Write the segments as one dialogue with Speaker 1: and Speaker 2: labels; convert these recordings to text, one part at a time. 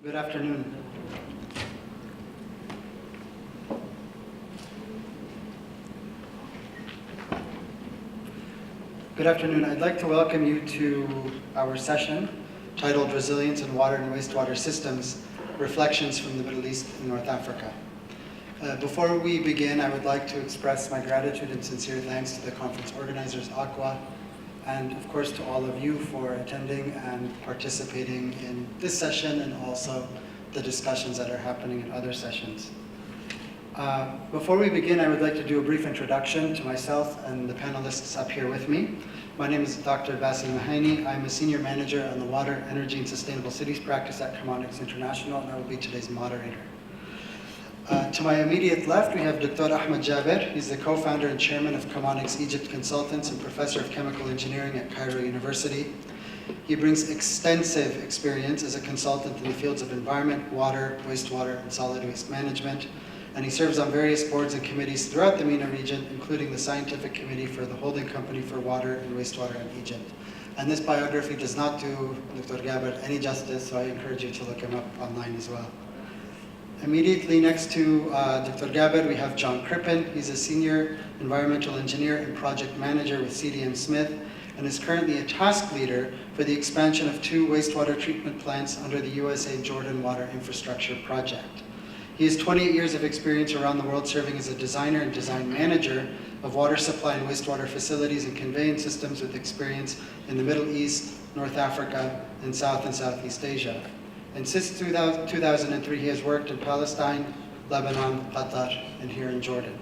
Speaker 1: Good afternoon. Good afternoon. I'd like to welcome you to our session titled Resilience in Water and Wastewater Systems, Reflections from the Middle East and North Africa. Before we begin, I would like to express my gratitude and sincere thanks to the conference organizers, ACWA, and of course to all of you for attending and participating in this session and also the discussions that are happening in other sessions. Before we begin, I would like to do a brief introduction to myself and the panelists up here with me. My name is Dr. Bassem Mahaini. I'm a senior manager on the Water, Energy, and Sustainable Cities practice at Chemonics International, and I will be today's moderator. To my immediate left, we have Dr. Ahmed Jaber. He's the co-founder and chairman of Chemonics Egypt Consultants and professor of chemical engineering at Cairo University. He brings extensive experience as a consultant in the fields of environment, water, wastewater, and solid waste management. And he serves on various boards and committees throughout the MENA region, including the Scientific Committee for the Holding Company for Water and Wastewater in Egypt. And this biography does not do Dr. Jaber any justice, so I encourage you to look him up online as well. Immediately next to Dr. Jaber, we have John Crippen. He's a senior environmental engineer and project manager with CDM Smith, and is currently a task leader for the expansion of 2 wastewater treatment plants under the USA Jordan Water Infrastructure Project. He has 28 years of experience around the world serving as a designer and design manager of water supply and wastewater facilities and conveyance systems with experience in the Middle East, North Africa, and South and Southeast Asia. And since 2003, he has worked in Palestine, Lebanon, Qatar, and here in Jordan.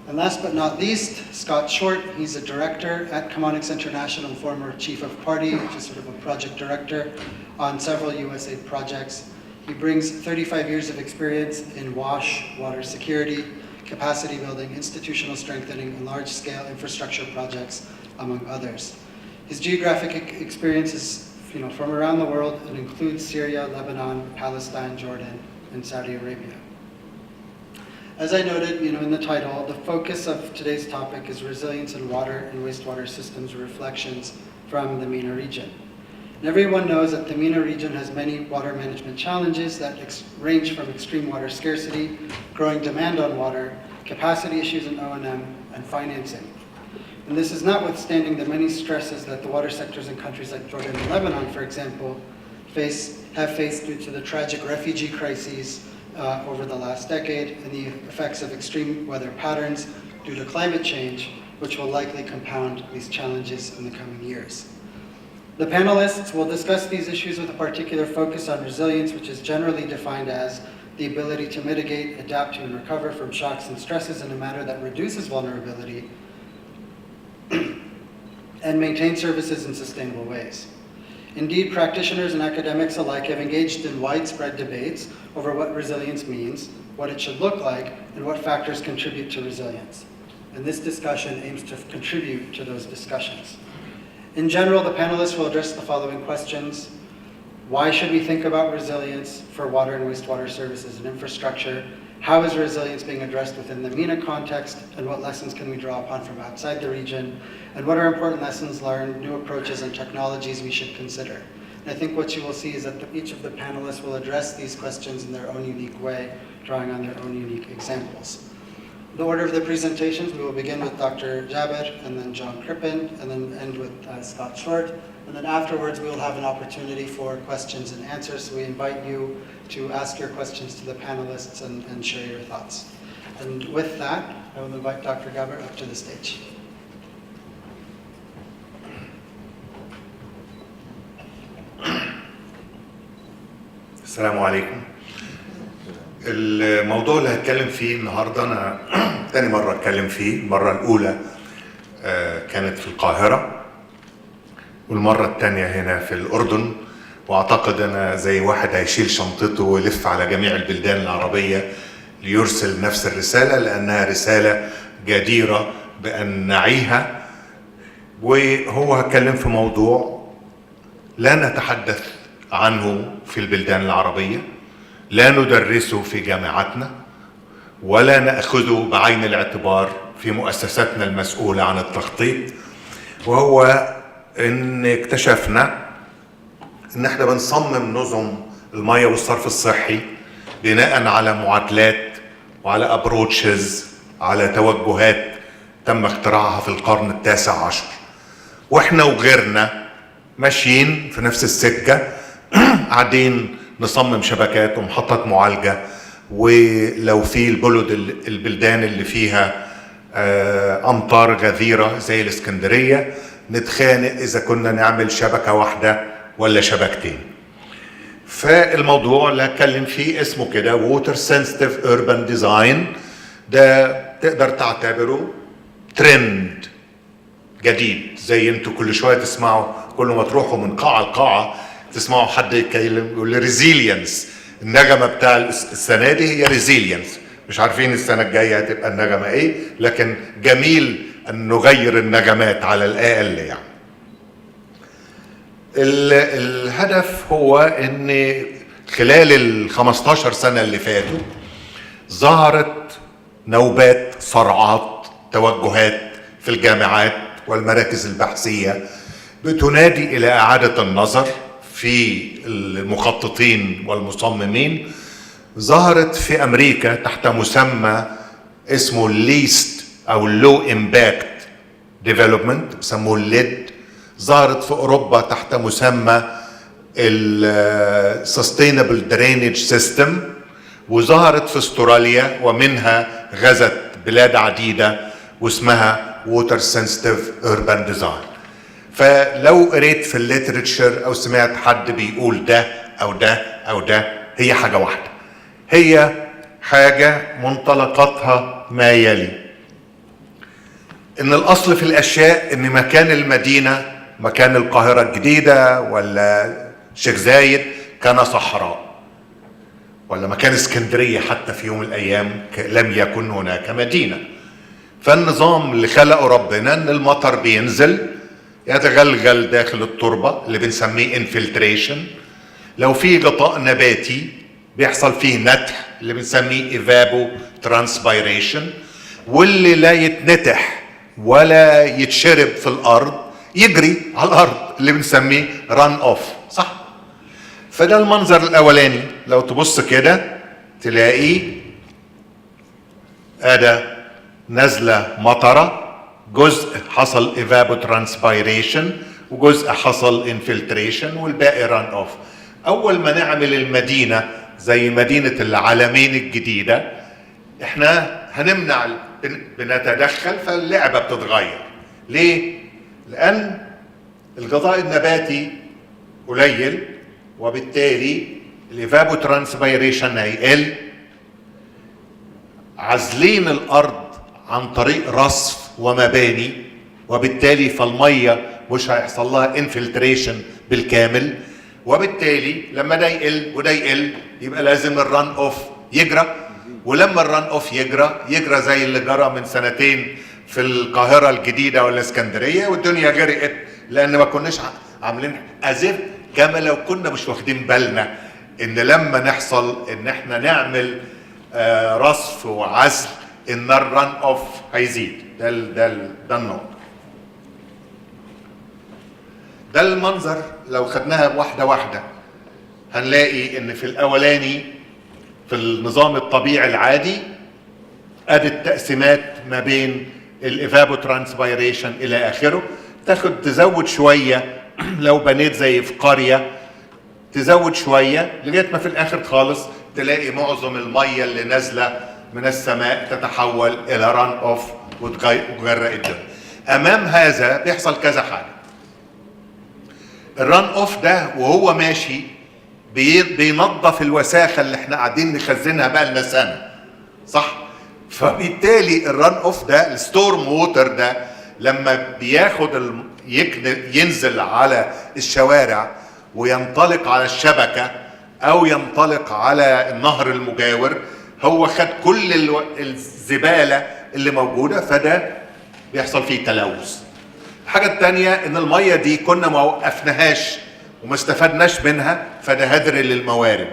Speaker 1: And last but not least, Scott Short. He's a director at Chemonics International, former chief of party, which is sort of a project director on several USAID projects. He brings 35 years of experience in WASH, water security, capacity building, institutional strengthening, and large-scale infrastructure projects, among others. His geographic experience is from around the world and includes Syria, Lebanon, Palestine, Jordan, and Saudi Arabia. As I noted, in the title, the focus of today's topic is resilience in water and wastewater systems reflections from the MENA region. And everyone knows that the MENA region has many water management challenges that range from extreme water scarcity, growing demand on water, capacity issues in O&M, and financing. And this is notwithstanding the many stresses that the water sectors in countries like Jordan and Lebanon, for example, have faced due to the tragic refugee crises over the last decade and the effects of extreme weather patterns due to climate change, which will likely compound these challenges in the coming years. The panelists will discuss these issues with a particular focus on resilience, which is generally defined as the ability to mitigate, adapt to, and recover from shocks and stresses in a manner that reduces vulnerability and maintain services in sustainable ways. Indeed, practitioners and academics alike have engaged in widespread debates over what resilience means, what it should look like, and what factors contribute to resilience. And this discussion aims to contribute to those discussions. In general, the panelists will address the following questions. Why should we think about resilience for water and wastewater services and infrastructure? How is resilience being addressed within the MENA context, and what lessons can we draw upon from outside the region? And what are important lessons learned, new approaches, and technologies we should consider? And I think what you will see is that each of the panelists will address these questions in their own unique way, drawing on their own unique examples. The order of the presentations, we will begin with Dr. Jaber, and then John Crippen, and then end with Scott Short. And then afterwards, we will have an opportunity for questions and answers. So we invite you to ask your questions to the panelists and share your thoughts. And with that, I will invite Dr. Jaber up to the stage.
Speaker 2: السلام عليكم. الموضوع اللي هتكلم فيه النهارده انا تاني مرة اتكلم فيه. المرة الأولى كانت في القاهرة، والمرة التانية هنا في الأردن، واعتقد انا زي واحد هيشيل شنطته ويلف على جميع البلدان العربية ليرسل نفس الرسالة، لأنها رسالة جديرة بأن نعيها. وهو هتكلم في موضوع لا نتحدث عنه في البلدان العربية، لا ندرسه في جامعاتنا، ولا نأخذه بعين الاعتبار في مؤسساتنا المسؤولة عن التخطيط. وهو ان اكتشفنا ان احنا بنصمم نظم المية والصرف الصحي بناء على معادلات وعلى ابروتشز، على توجهات تم اختراعها في القرن ال19، واحنا وغيرنا ماشيين في نفس السكة. قاعدين نصمم شبكات ومحطات معالجة، ولو في البلدان اللي فيها امطار غزيرة زي الاسكندرية نتخانق اذا كنا نعمل شبكة واحدة ولا شبكتين. فالموضوع اللي هتكلم فيه اسمه كده Water Sensitive Urban Design. ده تقدر تعتبره ترند جديد، زي انتوا كل شوية تسمعوا، كل ما تروحوا من قاعة لقاعة تسمعوا حد يتكلم يقول ريزيلينس. النغمة بتاع السنة دي هي ريزيلينس، مش عارفين السنة الجاية هتبقى النغمة ايه، لكن جميل ان نغير النغمات على الاقل يعني. الهدف هو ان خلال ال15 سنة اللي فاتوا ظهرت نوبات، صرعات، توجهات في الجامعات والمراكز البحثية بتنادي إلى إعادة النظر في المخططين والمصممين. ظهرت في أمريكا تحت مسمى اسمه least أو low impact development، بسموه الليد. ظهرت في أوروبا تحت مسمى sustainable drainage system، وظهرت في استراليا ومنها غزت بلاد عديدة واسمها water sensitive urban design. فلو قريت في الليترتشر او سمعت حد بيقول ده او ده او ده، هي حاجة واحدة، هي حاجة منطلقاتها ما يلي: ان الاصل في الاشياء ان مكان المدينة، مكان القاهرة الجديدة ولا شيخ زايد كان صحراء، ولا مكان اسكندرية حتى في يوم من الايام لم يكن هناك مدينة. فالنظام اللي خلقه ربنا ان المطر بينزل يتغلغل داخل التربة اللي بنسميه انفلتريشن. لو في غطاء نباتي بيحصل فيه نتح اللي بنسميه ايفابو ترانسبيريشن، واللي لا يتنتح ولا يتشرب في الارض يجري على الارض اللي بنسميه ران اوف، صح؟ فده المنظر الاولاني. لو تبص كده تلاقي ادى نزلة مطرة، جزء حصل evapotranspiration وجزء حصل infiltration والباقي run off. أول ما نعمل المدينة زي مدينة العالمين الجديدة، احنا هنمنع، بنتدخل، فاللعبة بتتغير. ليه؟ لأن الغطاء النباتي قليل، وبالتالي الإيفابوترانسبيريشن هيقل. عازلين الأرض عن طريق رصف ومباني، وبالتالي فالمية مش هيحصل لها انفلتريشن بالكامل، وبالتالي لما ده يقل وده يقل يبقى لازم الران اوف يجرى. ولما الران اوف يجرى زي اللي جرى من سنتين في القاهرة الجديدة ولا اسكندرية، والدنيا غرقت لأن ما كناش عاملين أزف، كما لو كنا مش واخدين بالنا إن لما نحصل إن احنا نعمل رصف وعزل ان الرن اوف هيزيد. ده النقطة. ده المنظر لو خدناها واحدة واحدة هنلاقي ان في الاولاني في النظام الطبيعي العادي ادي التقسيمات ما بين الايفابوترانسبيريشن الى اخره. تزود شوية لو بنيت زي في قرية، تزود شوية لغاية ما في الاخر خالص تلاقي معظم المية اللي نازلة من السماء تتحول الى ران اوف وتغرق الدنيا. امام هذا بيحصل كذا حاجه. الران اوف ده وهو ماشي بينظف الوساخه اللي احنا قاعدين نخزنها بقى لنا سنه، صح؟ فبالتالي الران اوف ده الستورم ووتر ده لما بياخد ينزل على الشوارع وينطلق على الشبكه او ينطلق على النهر المجاور، هو خد كل الزبالة اللي موجودة، فده بيحصل فيه تلوث. الحاجة التانية ان المية دي كنا ما وقفناهاش وما استفدناش منها، فده هدر للموارد.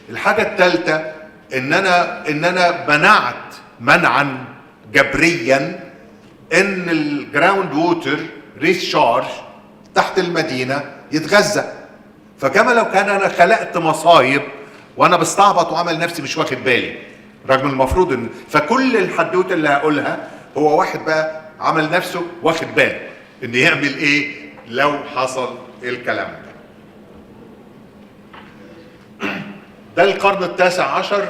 Speaker 2: الحاجة التالتة ان انا منعت منعا جبريا ان الجراوند ووتر ريشارج تحت المدينة يتغذى، فكما لو كان انا خلقت مصايب وانا بستعبط وعمل نفسي مش واخد بالي، رغم المفروض ان فكل الحدوته اللي هقولها هو واحد بقى عمل نفسه واخد باله ان يعمل ايه لو حصل الكلام ده. ده القرن التاسع عشر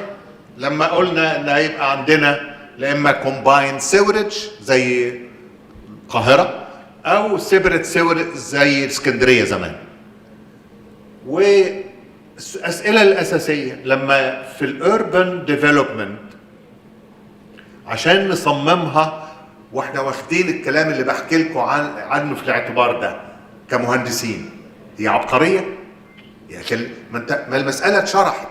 Speaker 2: لما قلنا ان هيبقى عندنا لا اما كومباين سيورج زي القاهره او سيبريت سيورج زي اسكندريه زمان. والاسئله الاساسيه لما في الاربن ديفلوبمنت عشان نصممها واحنا واخدين الكلام اللي بحكي لكم عنه في الاعتبار ده كمهندسين، هي عبقريه؟ ما المساله اتشرحت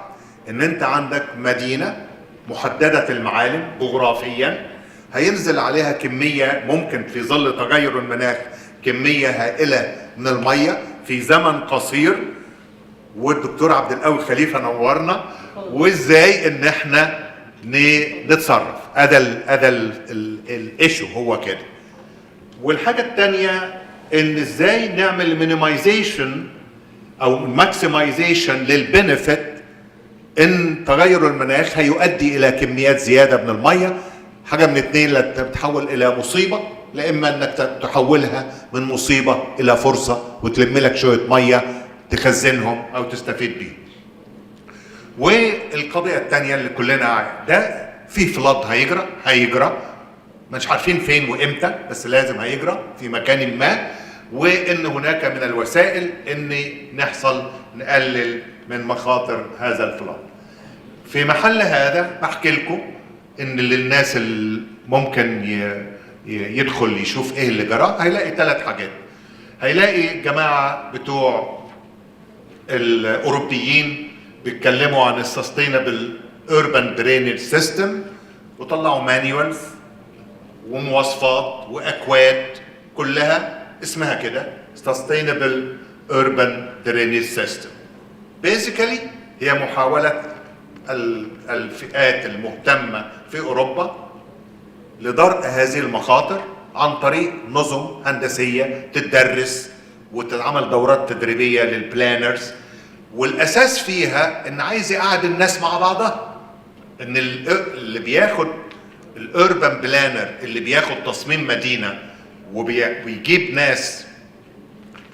Speaker 2: ان انت عندك مدينه محدده المعالم جغرافيا هينزل عليها كميه ممكن في ظل تغير المناخ كميه هائله من الميه في زمن قصير، والدكتور عبد القوي خليفه نورنا وازاي ان احنا نتصرف. هذا الايشو هو كده. والحاجه الثانيه ان ازاي نعمل مينيمايزيشن او ماكسمايزيشن للبنفيت ان تغير المناخ هيؤدي الى كميات زياده من الميه. حاجه من اتنين، لا تتحول الى مصيبه، لا اما انك تحولها من مصيبه الى فرصه وتلم لك شويه ميه تخزنهم او تستفيد بيهم. والقضيه الثانيه اللي كلنا ده في فلاد هيجرى مش عارفين فين وامتى، بس لازم هيجرى في مكان ما، وان هناك من الوسائل ان نقلل من مخاطر هذا الفلاد. في محل هذا بحكي لكم ان للناس اللي ممكن يدخل يشوف ايه اللي جرى هيلاقي 3 حاجات. هيلاقي الجماعه بتوع الاوروبيين بيتكلموا عن السستينبل urban drainage system وطلعوا مانيوالز ومواصفات واكواد كلها اسمها كده sustainable urban drainage system. basically هي محاولة الفئات المهتمة في اوروبا لدرء هذه المخاطر عن طريق نظم هندسية تدرس وتتعمل دورات تدريبية للبلانرز، والاساس فيها ان عايز يقعد الناس مع بعضها. ان اللي بياخد الاربن بلانر اللي بياخد تصميم مدينه ويجيب ناس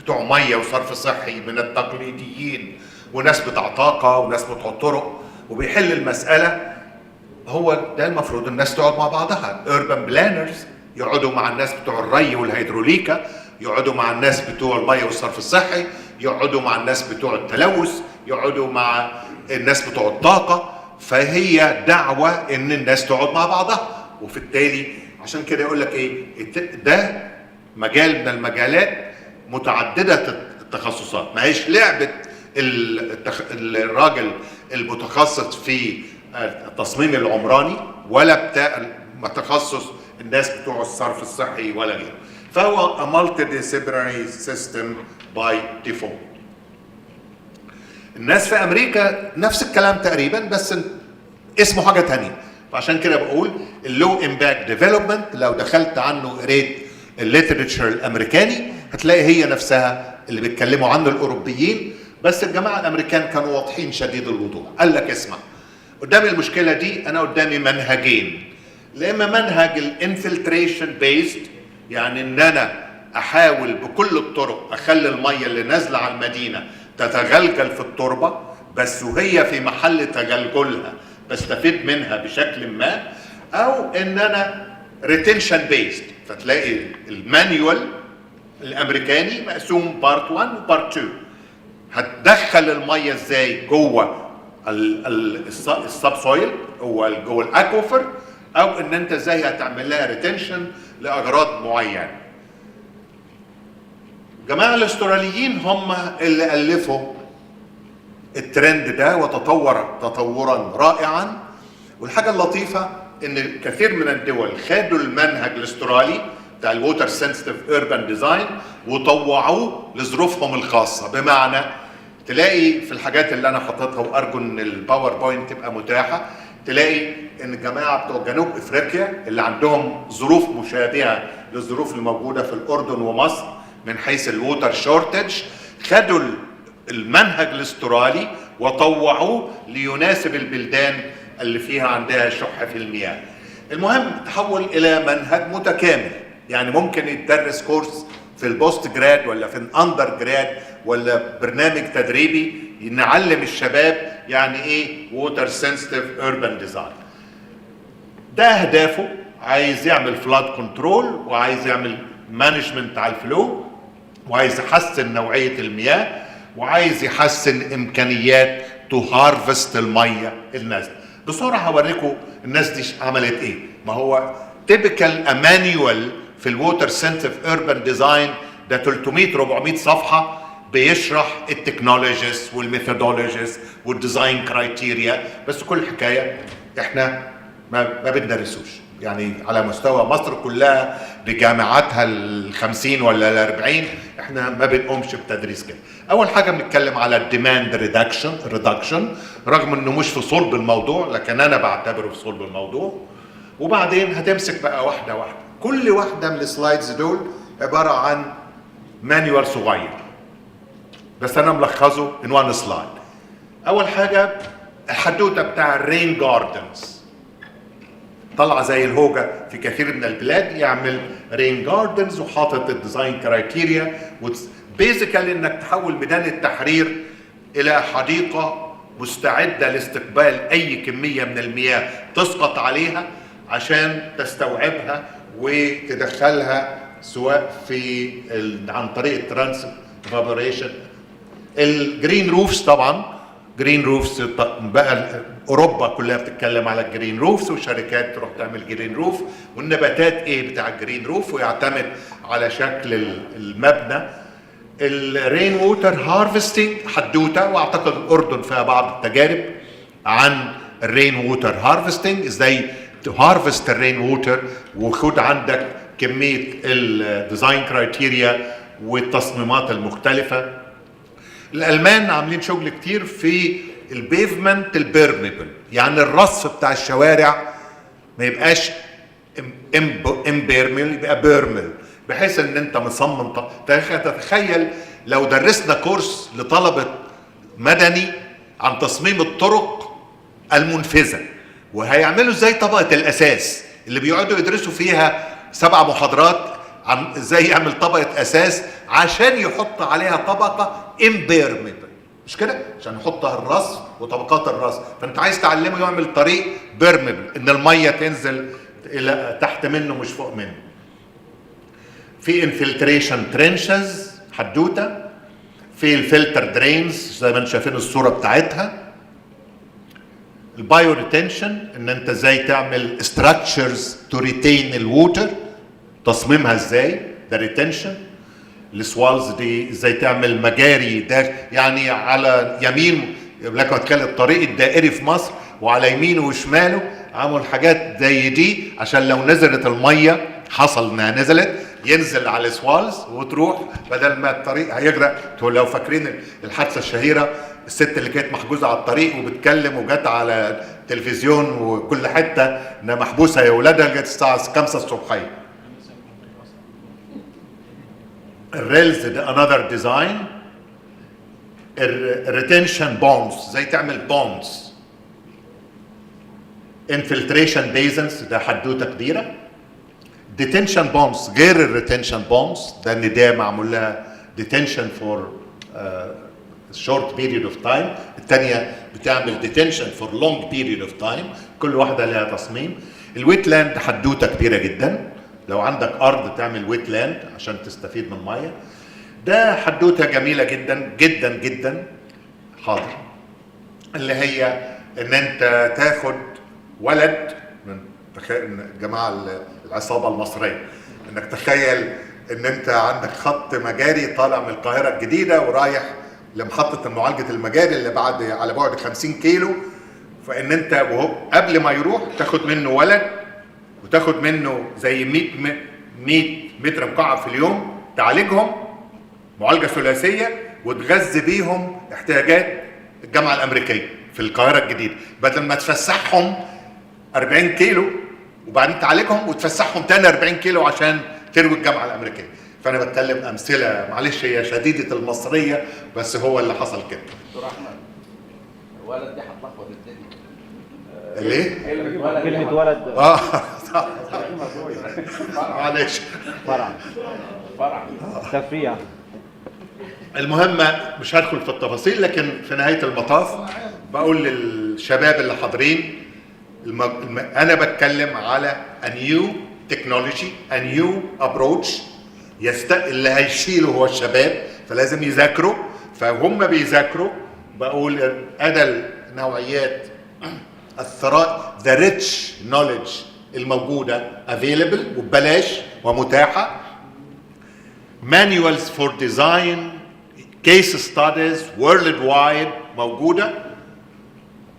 Speaker 2: بتوع ميه وصرف صحي من التقليديين وناس بتاع طاقه وناس بتوع طرق وبيحل المساله، هو ده المفروض الناس تقعد مع بعضها. الاربن بلانرز يقعدوا مع الناس بتوع الري والهيدروليكا، يقعدوا مع الناس بتوع الميه والصرف الصحي، يقعدوا مع الناس بتوع التلوث، يقعدوا مع الناس بتوع الطاقه. فهي دعوه ان الناس تقعد مع بعضها. وفي التالي عشان كده يقول لك ايه، ده مجال من المجالات متعدده التخصصات، ما هيش لعبه الراجل المتخصص في التصميم العمراني ولا بتاع تخصص الناس بتوع الصرف الصحي ولا غيره. فهو a multidisciplinary system by default. الناس في امريكا نفس الكلام تقريبا بس اسمه حاجه تانية. فعشان كده بقول اللو امباكت ديفلوبمنت لو دخلت عنه قريت الليترشر الامريكاني هتلاقي هي نفسها اللي بيتكلموا عنه الاوروبيين، بس الجماعه الامريكان كانوا واضحين شديد الوضوح. قال لك اسمع، قدامي المشكله دي انا قدامي منهجين، لا اما منهج الانفلتريشن بيست، يعني ان انا احاول بكل الطرق اخلي الميه اللي نازله على المدينه تتغلغل في التربه، بس وهي في محل تغلغلها بستفيد منها بشكل ما، او ان انا ريتنشن بيست. فتلاقي المانيوال الامريكاني مقسوم بارت 1 وبارت 2. هتدخل الميه ازاي جوه السب سويل جوه الاكوفر، او ان انت ازاي هتعمل لها ريتنشن لاغراض معينه. الجماعه الاستراليين هم اللي الفوا الترند ده وتطور تطورا رائعا. والحاجه اللطيفه ان كثير من الدول خدوا المنهج الاسترالي بتاع الووتر سنسيتيف اوربان ديزاين وطوعوه لظروفهم الخاصه. بمعنى تلاقي في الحاجات اللي انا حاططها وارجو ان الباوربوينت تبقى متاحه، تلاقي ان الجماعه بتوع جنوب افريقيا اللي عندهم ظروف مشابهه للظروف الموجوده في الاردن ومصر من حيث الووتر شورتج، خدوا المنهج الاسترالي وطوعوه ليناسب البلدان اللي فيها عندها شح في المياه. المهم تحول الى منهج متكامل، يعني ممكن يتدرس كورس في البوست جراد ولا في الاندر جراد ولا برنامج تدريبي نعلم الشباب يعني ايه ووتر سنسيتيف urban ديزاين. ده اهدافه، عايز يعمل فلاد كنترول، وعايز يعمل مانجمنت على الفلو، وعايز يحسن نوعيه المياه، وعايز يحسن امكانيات تو هارفست الميه النازله. بسرعه هوريكم الناس دي عملت ايه. ما هو تيبيكال مانيوال في الووتر سنسيتيف urban ديزاين ده 300 400 صفحه بيشرح التكنولوجيز والميثودولوجيز والديزاين كرايتيريا، بس كل حكايه احنا ما بندرسوش. يعني على مستوى مصر كلها بجامعاتها ال50 ولا ال40 احنا ما بنقومش بتدريس كده. اول حاجه بنتكلم على الديماند ريدكشن رغم انه مش في صلب الموضوع، لكن انا بعتبره في صلب الموضوع. وبعدين هتمسك بقى واحده واحده، كل واحده من السلايدز دول عباره عن مانيوال صغير، بس انا ملخصه in one slide. اول حاجه الحدوته بتاع الرين جاردنز، طلع زي الهوجه في كثير من البلاد يعمل رين جاردنز وحاطط الديزاين كرايتيريا. بيزيكالي انك تحول ميدان التحرير الى حديقه مستعده لاستقبال اي كميه من المياه تسقط عليها عشان تستوعبها وتدخلها سواء في عن طريق الترانس فابوريشن. الجرين روفز طبعا، جرين روفز بقى اوروبا كلها بتتكلم على الجرين روفز، وشركات تروح تعمل جرين روف، والنباتات ايه بتاع الجرين روف، ويعتمد على شكل المبنى. الرين ووتر هارفستنج حدوته، واعتقد الاردن فيها بعض التجارب عن الرين ووتر هارفستنج، ازاي تهارفست الرين ووتر وخد عندك كميه الديزاين كرايتيريا والتصميمات المختلفه. الالمان عاملين شغل كتير في البيفمنت البيرميبل، يعني الرصف بتاع الشوارع ما يبقاش امبيرمل، يبقى بيرمل، بحيث ان انت مصمم. تتخيل لو درسنا كورس لطلبه مدني عن تصميم الطرق المنفذه، وهيعملوا ازاي طبقه الاساس اللي بيقعدوا يدرسوا فيها 7 محاضرات عن ازاي يعمل طبقه اساس عشان يحط عليها طبقه امبيرميبل، مش كده؟ عشان يحطها الرصف وطبقات الرصف. فانت عايز تعلمه يعمل طريق بيرميبل، ان الميه تنزل الى تحت منه مش فوق منه. في انفلتريشن ترنشز حدوته، في الفلتر درينز زي ما انتم شايفين الصوره بتاعتها. البايو ريتنشن، ان انت ازاي تعمل ستراكشرز تو ريتين الووتر، تصميمها ازاي، ده ريتنشن. السوالز دي ازاي تعمل مجاري، ده يعني على يمين لك اتكلم الطريق الدائري في مصر، وعلى يمينه وشماله عملوا حاجات زي دي عشان لو نزلت الميه، حصل انها نزلت، ينزل على السوالز وتروح بدل ما الطريق هيغرق. لو فاكرين الحادثه الشهيره، الست اللي كانت محجوزه على الطريق وبتكلم وجت على التلفزيون وكل حته انها محبوسه يا ولادها لغايه الساعه 5 الصبحيه. الريلز ده انذر ديزاين. الريتنشن بونز، ازاي تعمل بونز. انفلتريشن بيزنز، ده حدوته كبيره. ديتنشن بونز غير الريتنشن بونز، ده ان ده معمول لها ديتنشن فور شورت بيريود اوف تايم، الثانيه بتعمل ديتنشن فور لونج بيريود اوف تايم، كل واحده لها تصميم. الويت لاند حدوته كبيره جدا، لو عندك ارض تعمل ويت لاند عشان تستفيد من الميه، ده حدوته جميله جدا جدا جدا. حاضر، اللي هي ان انت تاخد ولد من الجماعه العصابه المصريه، انك تخيل ان انت عندك خط مجاري طالع من القاهره الجديده ورايح لمحطه معالجه المجاري اللي بعد على بعد 50 كيلو، فان انت وهو قبل ما يروح تاخد منه ولد وتاخد منه زي 100 متر مكعب في اليوم، تعالجهم معالجه ثلاثيه وتغذي بيهم احتياجات الجامعه الامريكيه في القاهره الجديده، بدل ما تفسحهم 40 كيلو وبعدين تعالجهم وتفسحهم تاني 40 كيلو عشان تروي الجامعه الامريكيه. فانا بتكلم امثله، معلش هي شديده المصريه بس هو اللي حصل كده.
Speaker 3: دكتور احمد، الولد دي هتلخبط الدنيا.
Speaker 2: ليه؟
Speaker 4: كلمة ولد
Speaker 2: صح معلش.
Speaker 4: فرع
Speaker 3: فرع.
Speaker 4: تفريع.
Speaker 2: المهم مش هدخل في التفاصيل، لكن في نهايه المطاف بقول للشباب اللي حاضرين انا بتكلم على a new technology, a new approach. اللي هيشيله هو الشباب، فلازم يذاكروا. فهم بيذاكروا بقول ادى النوعيات الثراء the rich knowledge الموجوده available وببلاش ومتاحه. manuals for design, case studies worldwide موجوده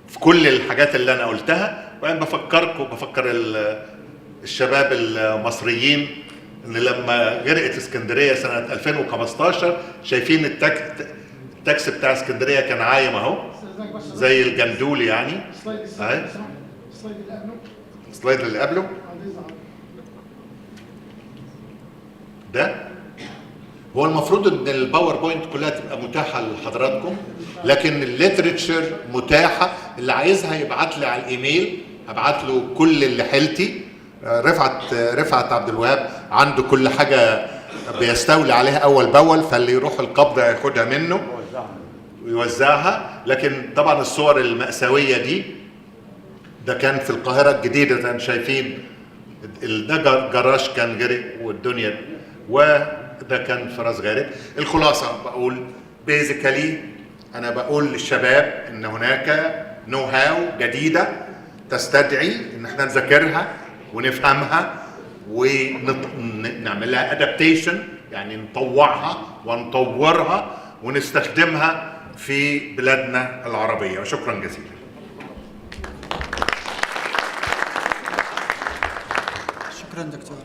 Speaker 2: في كل الحاجات اللي انا قلتها. وانا بفكر الشباب المصريين ان لما غرقت اسكندريه سنه 2015 شايفين التاكسي بتاع اسكندريه كان عايم اهو زي الجندول يعني. اهي السلايد اللي قبله ده هو المفروض ان الباوربوينت كلها تبقى متاحه لحضراتكم، لكن الليترشر متاحه. اللي عايزها يبعت لي على الايميل، هبعت له كل اللي حيلتي. رفعت عبد الوهاب عنده كل حاجه بيستولي عليها اول باول، فاللي يروح القبضه ياخدها منه ويوزعها. لكن طبعا الصور المأساويه دي ده كان في القاهره الجديده زي ما شايفين. ده جراج كان غرق والدنيا، وده كان في راس غارب. الخلاصه بقول بيزيكالي انا بقول للشباب ان هناك نو هاو جديده تستدعي ان احنا نذاكرها ونفهمها ونعمل لها ادابتيشن، يعني نطوعها ونطورها ونستخدمها في بلادنا العربيه. وشكرا جزيلا.
Speaker 1: شكرا دكتور.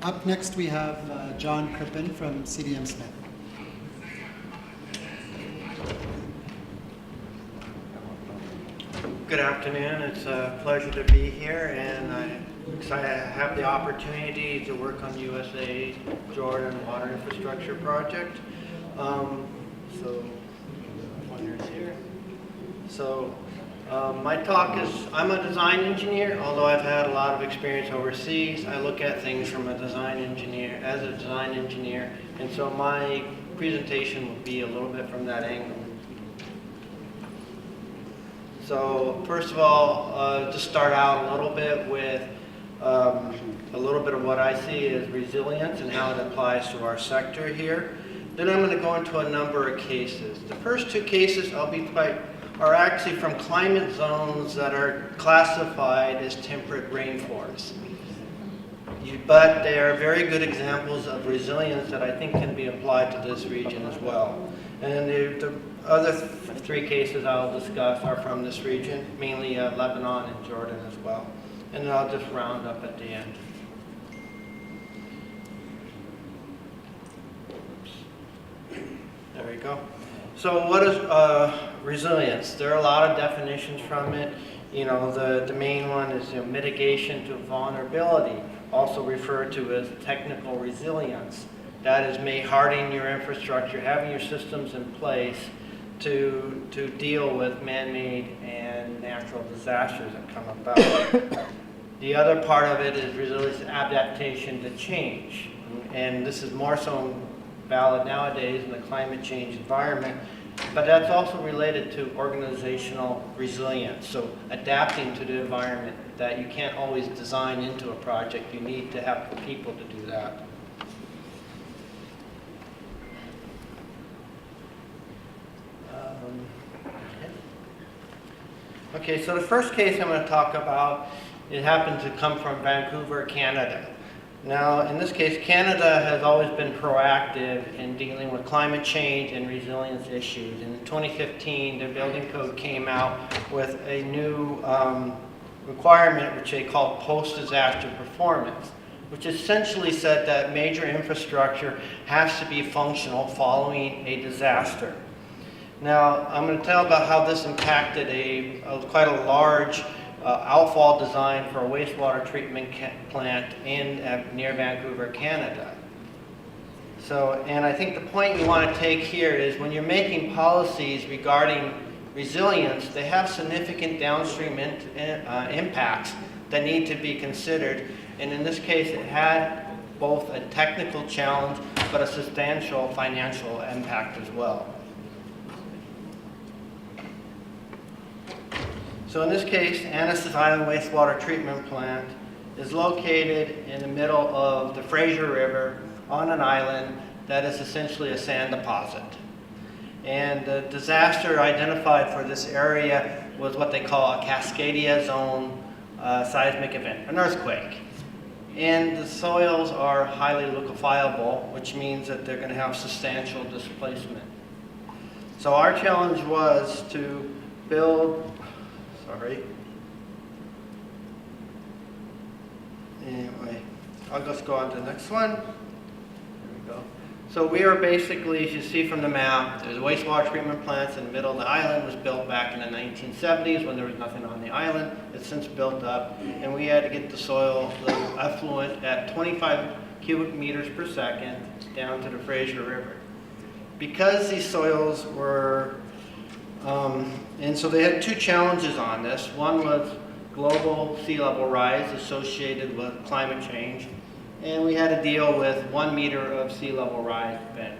Speaker 1: Up next we have John Crippen from CDM Smith.
Speaker 5: Good afternoon. It's a pleasure to be here, and I'm excited to have the opportunity to work on USAID Jordan Water Infrastructure Project. So, pointers here. So, my talk is, I'm a design engineer, although I've had a lot of experience overseas. I look at things from a design engineer, as a design engineer, and so my presentation will be a little bit from that angle. So first of all, just start out a little bit with a little bit of what I see as resilience and how it applies to our sector here. Then I'm going to go into a number of cases. The first two cases are actually from climate zones that are classified as temperate rainforests. But they are very good examples of resilience that I think can be applied to this region as well. And the other three cases I'll discuss are from this region, mainly Lebanon and Jordan as well. And then I'll just round up at the end. Oops. There we go. So what is resilience? There are a lot of definitions from it. You know, the main one is mitigation to vulnerability, also referred to as technical resilience. That is hardening your infrastructure, having your systems in place to deal with man-made and natural disasters that come about. The other part of it is resilience adaptation to change. And this is more so valid nowadays in the climate change environment, but that's also related to organizational resilience. So adapting to the environment that you can't always design into a project. You need to have the people to do that. Okay, so the first case I'm going to talk about, it happened to come from Vancouver, Canada. Now, in this case, Canada has always been proactive in dealing with climate change and resilience issues. In 2015, the building code came out with a new requirement, which they called post-disaster performance, which essentially said that major infrastructure has to be functional following a disaster. Now, I'm going to tell about how this impacted quite a large outfall design for a wastewater treatment plant near Vancouver, Canada. So, and I think the point you want to take here is when you're making policies regarding resilience, they have significant downstream impacts that need to be considered. And in this case, it had both a technical challenge, but a substantial financial impact as well. So in this case, Annis's Island Wastewater Treatment Plant is located in the middle of the Fraser River on an island that is essentially a sand deposit. And the disaster identified for this area was what they call a Cascadia zone seismic event, an earthquake. And the soils are highly liquefiable, which means that they're going to have substantial displacement. So our challenge was to build, Anyway, I'll just go on to the next one. There we go. So we are basically, as you see from the map, there's wastewater treatment plants in the middle of the island. It was built back in the 1970s when there was nothing on the island. It's since built up, and we had to get the soil, the effluent, at 25 cubic meters per second down to the Fraser River. Because these soils were, and so they had two challenges on this. One was global sea level rise associated with climate change, and we had to deal with 1 meter of sea level rise event.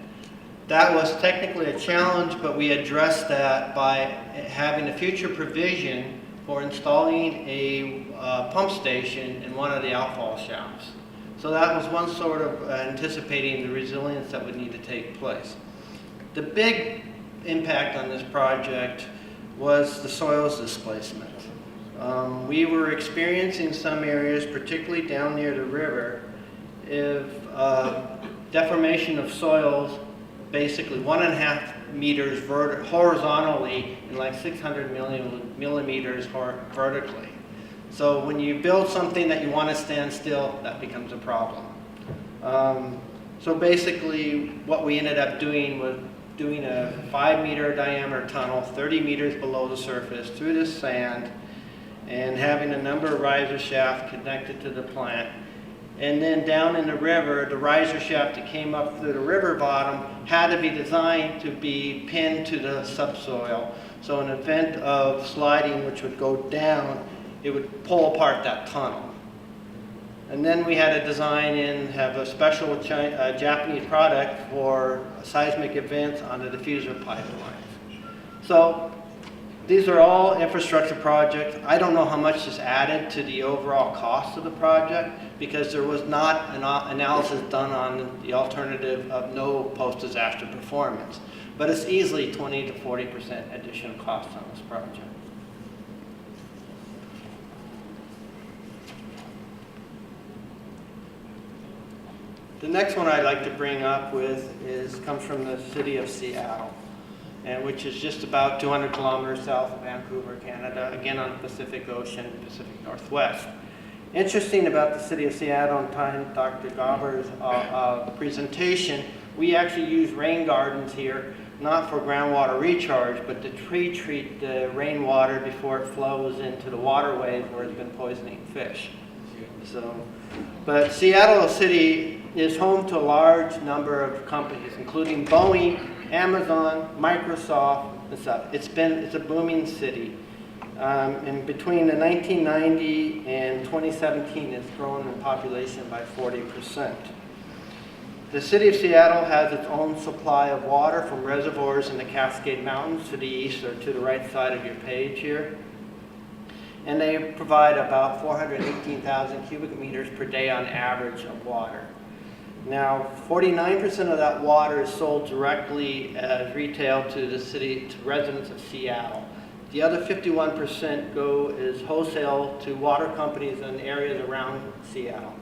Speaker 5: That was technically a challenge, but we addressed that by having a future provision for installing a pump station in one of the outfall shafts. So that was one sort of anticipating the resilience that would need to take place. The big impact on this project was the soils displacement. We were experiencing some areas, particularly down near the river, if deformation of soils, basically 1.5 meters horizontally and like 600 millimeters vertically. So when you build something that you want to stand still, that becomes a problem. So basically what we ended up doing was doing a 5-meter diameter tunnel 30 meters below the surface through the sand and having a number of riser shafts connected to the plant. And then down in the river, the riser shaft that came up through the river bottom had to be designed to be pinned to the subsoil. So in event of sliding, which would go down, it would pull apart that tunnel. And then we had to design and have a special Japanese product for seismic events on the diffuser pipelines. So these are all infrastructure projects. I don't know how much is added to the overall cost of the project because there was not an analysis done on the alternative of no post-disaster performance. But it's easily 20 to 40% additional cost on this project. The next one I'd like to bring up comes from the city of Seattle, and which is just about 200 kilometers south of Vancouver, Canada, again on the Pacific Ocean, Pacific Northwest. Interesting about the city of Seattle, and tying Dr. Gauber's presentation, we actually use rain gardens here, not for groundwater recharge, but to treat the rainwater before it flows into the waterways where it's been poisoning fish. So, but Seattle City is home to a large number of companies, including Boeing, Amazon, Microsoft, and stuff. It's a booming city. And between the 1990 and 2017, it's grown in population by 40%. The city of Seattle has its own supply of water from reservoirs in the Cascade Mountains to the east or to the right side of your page here. And they provide about 418,000 cubic meters per day on average of water. Now, 49% of that water is sold directly as retail to to residents of Seattle. The other 51% go as wholesale to water companies in areas around Seattle.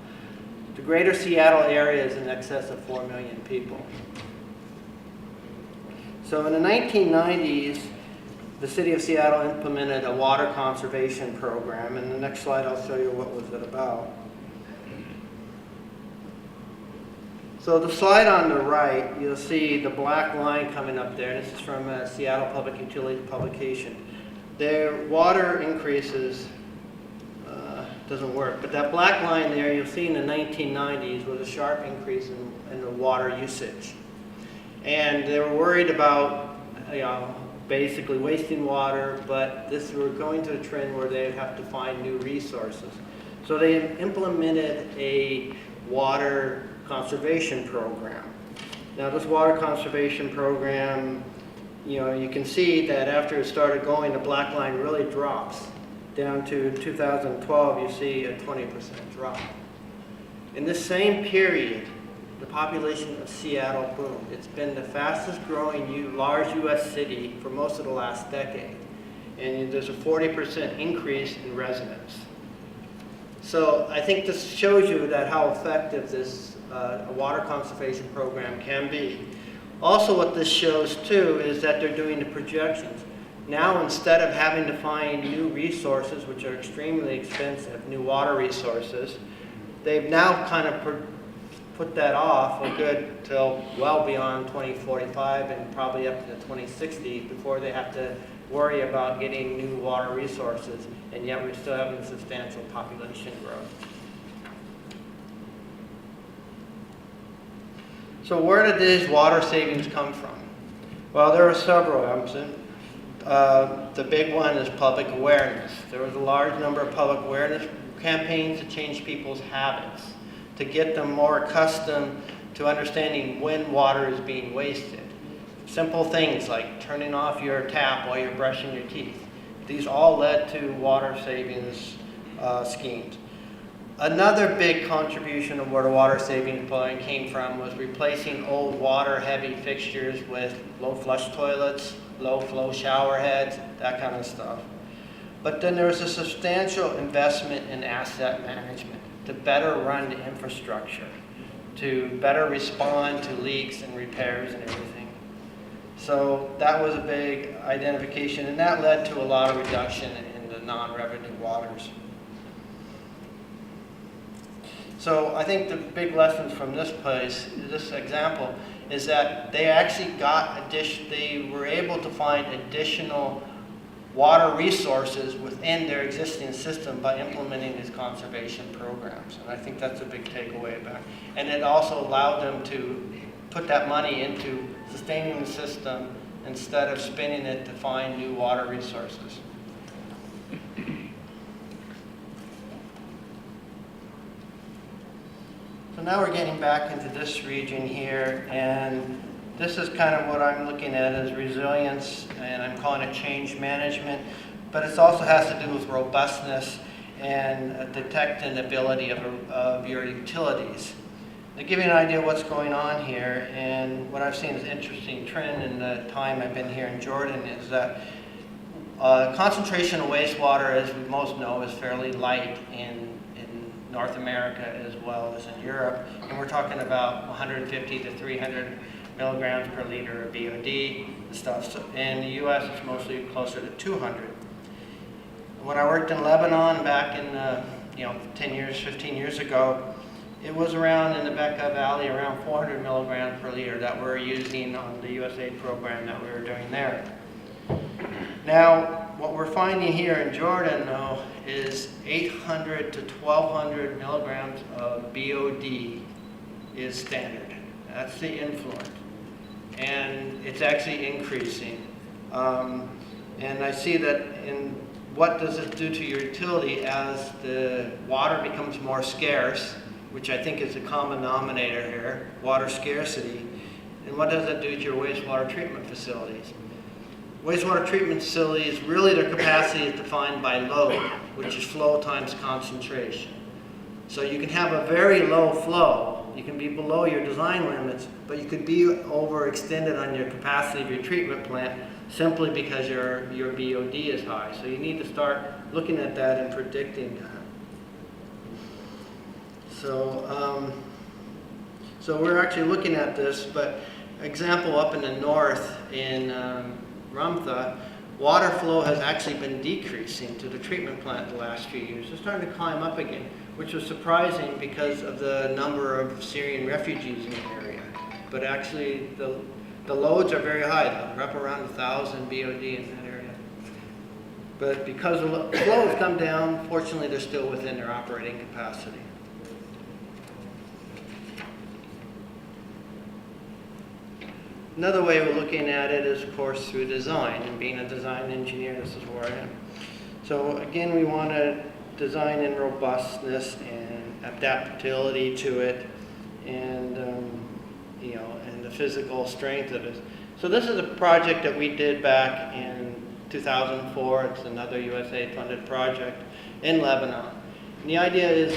Speaker 5: The greater Seattle area is in excess of 4 million people. So in the 1990s, the city of Seattle implemented a water conservation program. And the next slide, I'll show you what was it about. So the slide on the right, you'll see the black line coming up there. This is from a Seattle Public Utility publication. Their water increases, doesn't work. But that black line there, you'll see in the 1990s was a sharp increase in the water usage. And they were worried about, basically wasting water, but this were going to a trend where they'd have to find new resources. So they implemented a water conservation program. Now this water conservation program, you can see that after it started going, the black line really drops. Down to 2012, you see a 20% drop. In this same period, the population of Seattle boomed. It's been the fastest growing large U.S. city for most of the last decade. And there's a 40% increase in residents. So I think this shows you that how effective this water conservation program can be. Also what this shows too is that they're doing the projections. Now instead of having to find new resources, which are extremely expensive, new water resources, they've now kind of put that off a good till well beyond 2045 and probably up to 2060 before they have to worry about getting new water resources, and yet we're still having substantial population growth. So where did these water savings come from? Well, there are several, the big one is public awareness. There was a large number of public awareness campaigns to change people's habits, to get them more accustomed to understanding when water is being wasted. Simple things like turning off your tap while you're brushing your teeth. These all led to water savings schemes. Another big contribution of where the water savings plan came from was replacing old water-heavy fixtures with low flush toilets, low flow shower heads, that kind of stuff. But then there was a substantial investment in asset management to better run the infrastructure, to better respond to leaks and repairs and everything. So that was a big identification, and that led to a lot of reduction in the non-revenue waters. So I think the big lessons from this example, is that they actually they were able to find additional water resources within their existing system by implementing these conservation programs. And I think that's a big takeaway back. And it also allowed them to put that money into sustaining the system instead of spending it to find new water resources. So now we're getting back into this region here, and this is kind of what I'm looking at as resilience, and I'm calling it change management, but it also has to do with robustness and detectability of your utilities. To give you an idea of what's going on here, and what I've seen as an interesting trend in the time I've been here in Jordan, is that concentration of wastewater, as we most know, is fairly light in North America as well as in Europe, and we're talking about 150 to 300 milligrams per liter of BOD and stuff. So in the U.S., it's mostly closer to 200. When I worked in Lebanon back in 10 years, 15 years ago, it was around in the Bekaa Valley around 400 milligrams per liter that we're using on the USAID program that we were doing there. Now, what we're finding here in Jordan, though, is 800 to 1,200 milligrams of BOD is standard. That's the influent. And it's actually increasing. And I see that in what does it do to your utility as the water becomes more scarce, which I think is a common denominator here, water scarcity. And what does that do to your wastewater treatment facilities? Wastewater treatment facilities, really their capacity is defined by load, which is flow times concentration. So you can have a very low flow, you can be below your design limits, but you could be overextended on your capacity of your treatment plant simply because your BOD is high. So you need to start looking at that and predicting that. So we're actually looking at this, but example up in the north in Ramtha, water flow has actually been decreasing to the treatment plant the last few years. It's starting to climb up again, which was surprising because of the number of Syrian refugees in the area. But actually, the loads are very high. They're up around 1,000 BOD in that area. But because the flow has come down, fortunately, they're still within their operating capacity. Another way of looking at it is, of course, through design. And being a design engineer, this is where I am. So again, we want to design in robustness and adaptability to it, and you know, and the physical strength of it. So this is a project that we did back in 2004. It's another USA-funded project in Lebanon. And the idea is,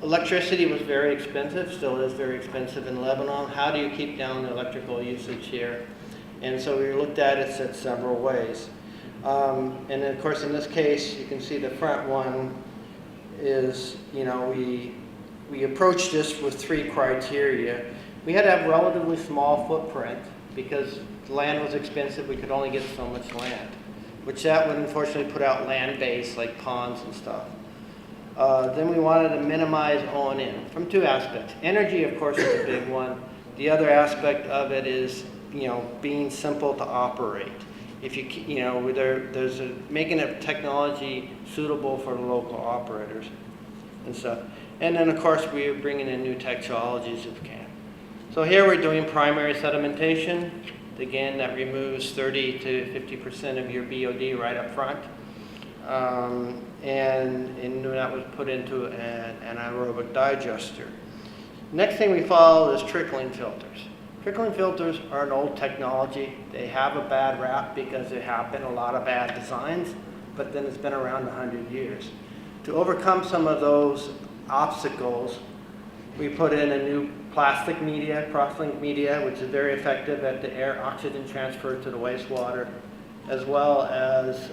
Speaker 5: electricity was very expensive, still is very expensive in Lebanon. How do you keep down the electrical usage here? And so we looked at it in several ways. And then, of course, in this case, you can see the front one is, you know, we approached this with 3 criteria. We had to have relatively small footprint because the land was expensive. We could only get so much land, which that would unfortunately put out land base like ponds and stuff. Then we wanted to minimize O&M from 2 aspects. Energy, of course, is a big one. The other aspect of it is, you know, being simple to operate. If you know, making a technology suitable for the local operators and stuff. And then, of course, we're bringing in new technologies if we can. So here we're doing primary sedimentation. Again, that removes 30 to 50% of your BOD right up front. And that was put into an anaerobic digester. Next thing we follow is trickling filters. Trickling filters are an old technology. They have a bad rap because there have been a lot of bad designs, but then it's been around 100 years. To overcome some of those obstacles, we put in a new plastic media, cross-link media, which is very effective at the air oxygen transfer to the wastewater, as well as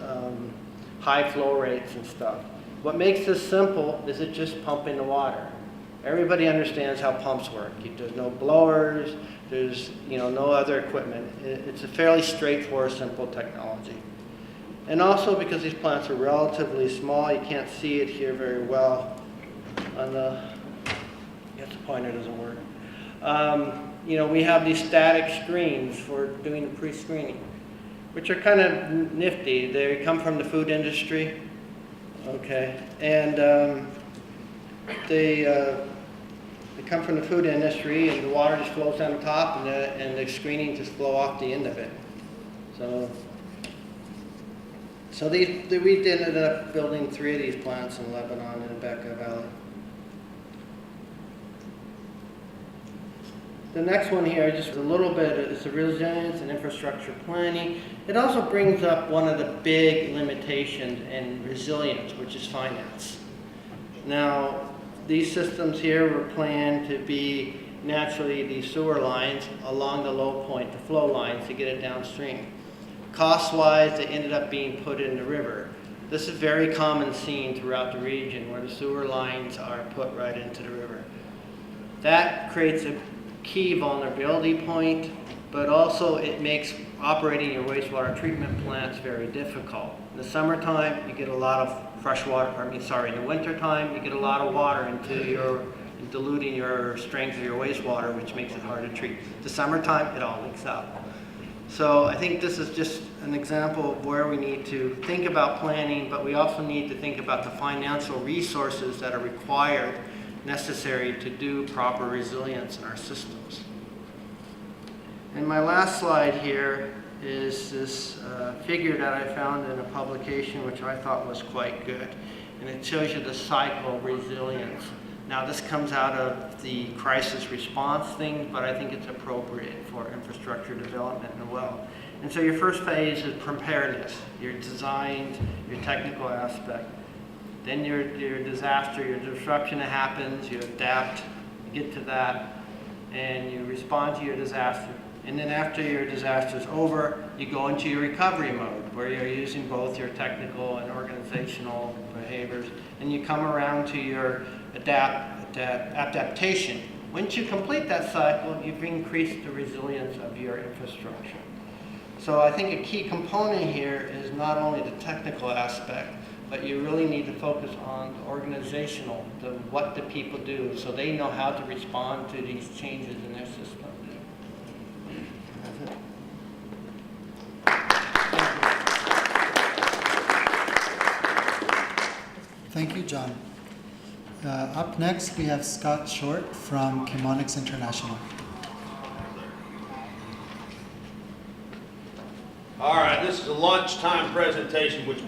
Speaker 5: high flow rates and stuff. What makes this simple is it just pumping the water. Everybody understands how pumps work. There's no blowers, there's no other equipment. It's a fairly straightforward, simple technology. And also because these plants are relatively small, you can't see it here very well. On the, I guess the pointer doesn't work. We have these static screens for doing the pre-screening, which are kind of nifty. They come from the food industry, okay, and they come from the food industry, and the water just flows down the top, and the screening just flow off the end of it. So we ended up building 3 of these plants in Lebanon and Bekaa Valley. The next one here, just a little bit, is the resilience and infrastructure planning. It also brings up one of the big limitations in resilience, which is finance. Now, these systems here were planned to be naturally these sewer lines along the low point, the flow lines, to get it downstream. Cost-wise, they ended up being put in the river. This is a very common scene throughout the region where the sewer lines are put right into the river. That creates a key vulnerability point, but also it makes operating your wastewater treatment plants very difficult. In the summertime, you get a lot of fresh water, in the wintertime, you get a lot of water into diluting your strength of your wastewater, which makes it hard to treat. The summertime, it all leaks out. So I think this is just an example of where we need to think about planning, but we also need to think about the financial resources that are required, necessary to do proper resilience in our systems. And my last slide here is this figure that I found in a publication which I thought was quite good. And it shows you the cycle of resilience. Now this comes out of the crisis response thing, but I think it's appropriate for infrastructure development as well. And so your first phase is preparedness, your design, your technical aspect. Then your disaster, your disruption that happens, you adapt, you get to that, and you respond to your disaster. And then after your disaster is over, you go into your recovery mode, where you're using both your technical and organizational behaviors, and you come around to your adaptation. Once you complete that cycle, you've increased the resilience of your infrastructure. So I think a key component here is not only the technical aspect, but you really need to focus on the organizational, what the people do, so they know how to respond to these changes in their system. That's it.
Speaker 1: Thank you, John. Up next, we have Scott Short from Chemonics International.
Speaker 6: All right, this is a lunchtime presentation, which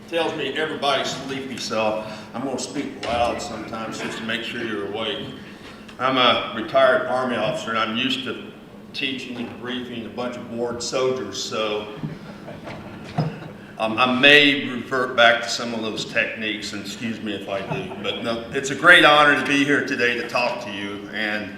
Speaker 6: tells me everybody's sleepy, so I'm going to speak loud sometimes just to make sure you're awake. I'm a retired Army officer, and I'm used to teaching and briefing a bunch of bored soldiers, so I may revert back to some of those techniques, and excuse me if I do. But no, it's a great honor to be here today to talk to you. And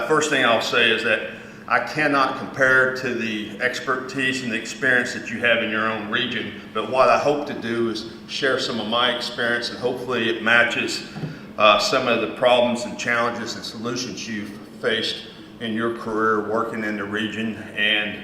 Speaker 6: first thing I'll say is that I cannot compare to the expertise and the experience that you have in your own region. But what I hope to do is share some of my experience, and hopefully it matches some of the problems and challenges and solutions you've faced in your career working in the region. And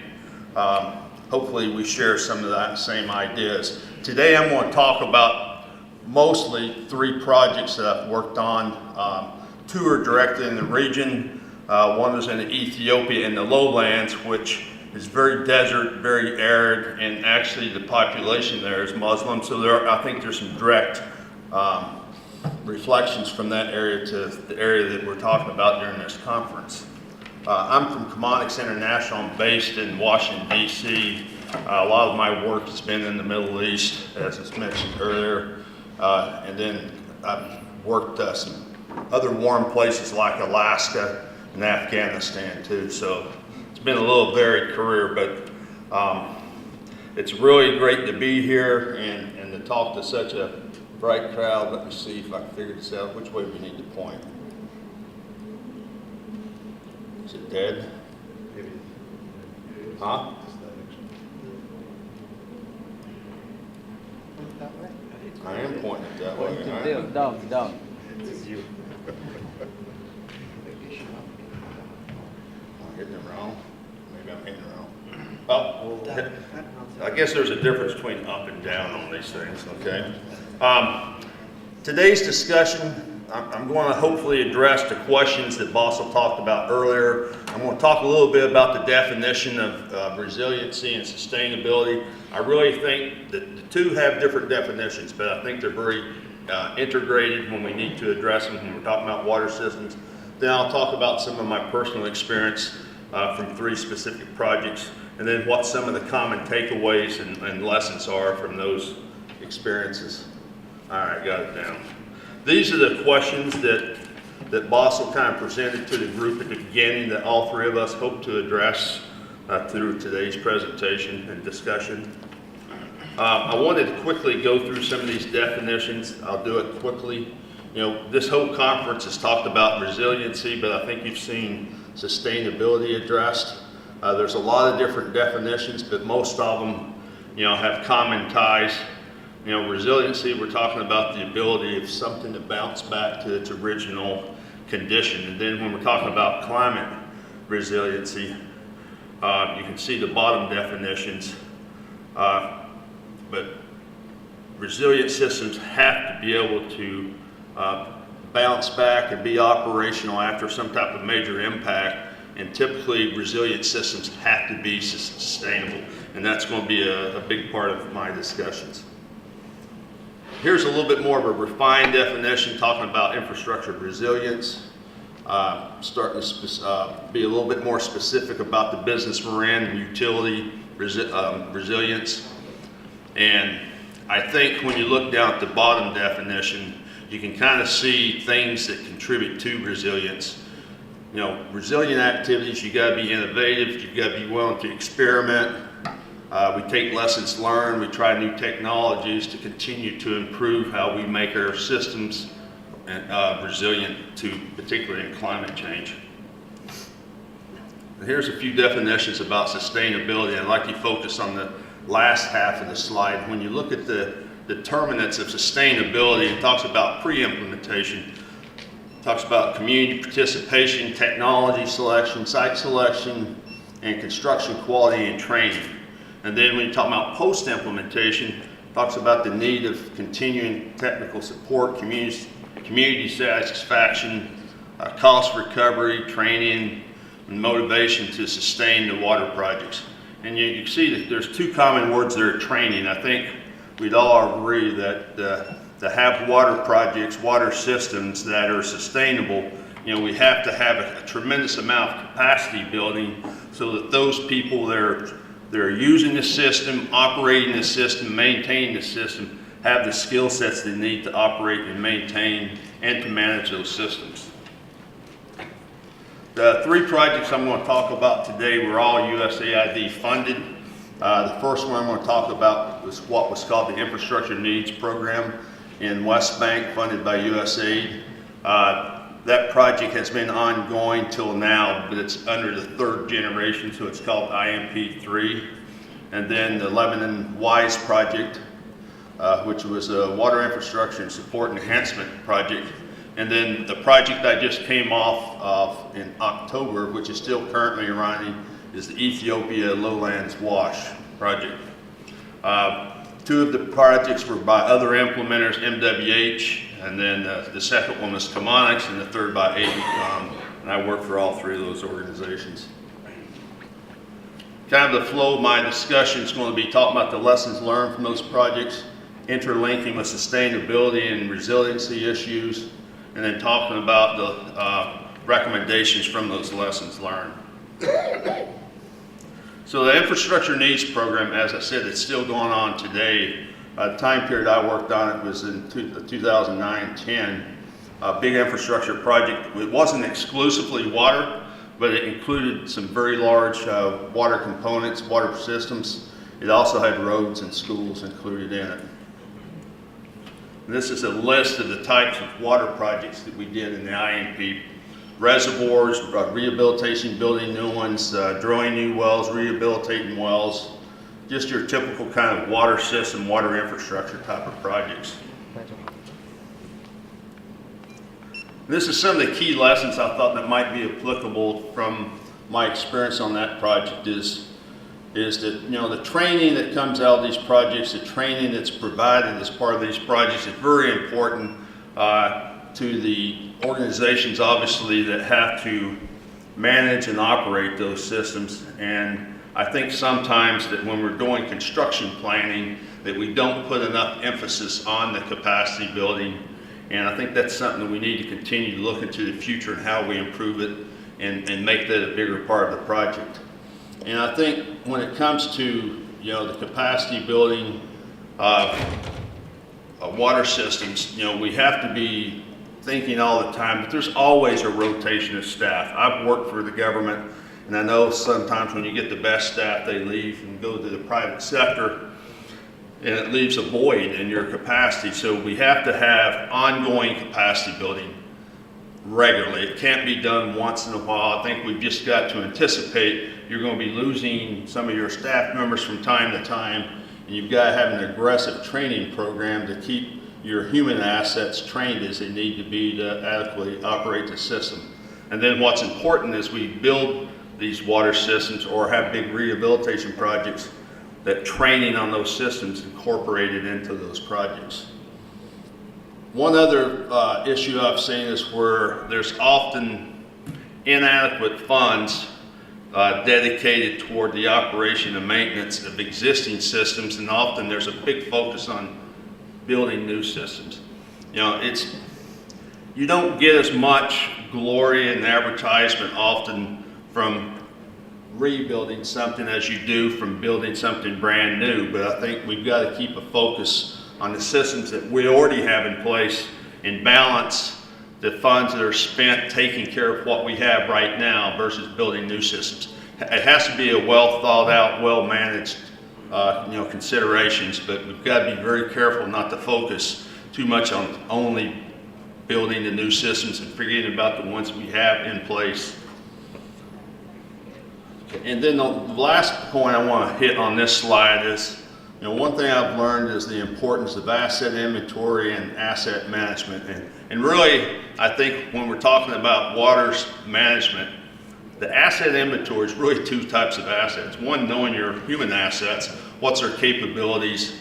Speaker 6: hopefully we share some of that same ideas. Today I'm going to talk about mostly 3 projects that I've worked on. 2 are directly in the region. One is in Ethiopia in the lowlands, which is very desert, very arid, and actually the population there is Muslim. So I think there's some direct reflections from that area to the area that we're talking about during this conference. I'm from Chemonics International. I'm based in Washington, D.C. A lot of my work has been in the Middle East, as was mentioned earlier. And then I've worked some other warm places like Alaska and Afghanistan too. So it's been a little varied career, but it's really great to be here and to talk to such a bright crowd. Let me see if I can figure this out. Which way we need to point? Is it dead? Huh? I am pointing it that way. Right?
Speaker 3: Down.
Speaker 6: I'm hitting it wrong. Maybe I'm hitting it wrong. Oh, I guess there's a difference between up and down on these things, okay? Today's discussion, I'm going to hopefully address the questions that Bassel talked about earlier. I'm going to talk a little bit about the definition of resiliency and sustainability. I really think that the 2 have different definitions, but I think they're very integrated when we need to address them when we're talking about water systems. Then I'll talk about some of my personal experience from 3 specific projects, and then what some of the common takeaways and lessons are from those experiences. All right, got it down. These are the questions that Bassel kind of presented to the group at the beginning that all 3 of us hope to address through today's presentation and discussion. I wanted to quickly go through some of these definitions. I'll do it quickly. You know, this whole conference has talked about resiliency, but I think you've seen sustainability addressed. There's a lot of different definitions, but most of them, you know, have common ties. You know, resiliency, we're talking about the ability of something to bounce back to its original condition. And then when we're talking about climate resiliency, you can see the bottom definitions. But resilient systems have to be able to bounce back and be operational after some type of major impact. And typically resilient systems have to be sustainable. And that's going to be a big part of my discussions. Here's a little bit more of a refined definition talking about infrastructure resilience. Starting to be a little bit more specific about the business we're in and utility resilience. And I think when you look down at the bottom definition, you can kind of see things that contribute to resilience. You know, resilient activities, you got to be innovative, you got to be willing to experiment. We take lessons learned, we try new technologies to continue to improve how we make our systems resilient to, particularly in climate change. And here's a few definitions about sustainability. I'd like you to focus on the last half of the slide. When you look at the determinants of sustainability, it talks about pre-implementation, it talks about community participation, technology selection, site selection, and construction quality and training. And then when you talk about post-implementation, it talks about the need of continuing technical support, community satisfaction, cost recovery, training, and motivation to sustain the water projects. And you see that there's 2 common words there, training. I think we'd all agree that to have water projects, water systems that are sustainable, we have to have a tremendous amount of capacity building so that those people that are using the system, operating the system, maintaining the system, have the skill sets they need to operate and maintain and to manage those systems. The 3 projects I'm going to talk about today were all USAID funded. The first one I'm going to talk about was what was called the Infrastructure Needs Program in West Bank, funded by USAID. That project has been ongoing till now, but it's under the 3rd generation, so it's called IMP3. And then the Lebanon WISE project, which was a water infrastructure and support enhancement project. And then the project I just came off of in October, which is still currently running, is the Ethiopia Lowlands Wash project. 2 of the projects were by other implementers, MWH, and then the second one was Comonix, and the third by AECOM, and I work for all 3 of those organizations. Kind of the flow of my discussion is going to be talking about the lessons learned from those projects, interlinking with sustainability and resiliency issues, and then talking about the recommendations from those lessons learned. So the Infrastructure Needs Program, as I said, it's still going on today. The time period I worked on it was in 2009-10. A big infrastructure project. It wasn't exclusively water, but it included some very large water components, water systems. It also had roads and schools included in it. And this is a list of the types of water projects that we did in the IMP. Reservoirs, rehabilitation, building new ones, drilling new wells, rehabilitating wells, just your typical kind of water system, water infrastructure type of projects. This is some of the key lessons I thought that might be applicable from my experience on that project is that, the training that comes out of these projects, the training that's provided as part of these projects is very important to the organizations, obviously, that have to manage and operate those systems. And I think sometimes that when we're doing construction planning, that we don't put enough emphasis on the capacity building. And I think that's something that we need to continue to look into the future and how we improve it and make that a bigger part of the project. And I think when it comes to, the capacity building water systems, we have to be thinking all the time, but there's always a rotation of staff. I've worked for the government, and I know sometimes when you get the best staff, they leave and go to the private sector, and it leaves a void in your capacity. So we have to have ongoing capacity building regularly. It can't be done once in a while. I think we've just got to anticipate you're going to be losing some of your staff members from time to time, and you've got to have an aggressive training program to keep your human assets trained as they need to be to adequately operate the system. And then what's important is we build these water systems or have big rehabilitation projects, that training on those systems incorporated into those projects. One other issue I've seen is where there's often inadequate funds dedicated toward the operation and maintenance of existing systems, and often there's a big focus on building new systems. You don't get as much glory and advertisement often from rebuilding something as you do from building something brand new, but I think we've got to keep a focus on the systems that we already have in place and balance the funds that are spent taking care of what we have right now versus building new systems. It has to be a well thought out, well managed considerations, but we've got to be very careful not to focus too much on only building the new systems and forgetting about the ones we have in place. And then the last point I want to hit on this slide is, one thing I've learned is the importance of asset inventory and asset management. And really, I think when we're talking about waters management, the asset inventory is really 2 types of assets. One, knowing your human assets, what's their capabilities,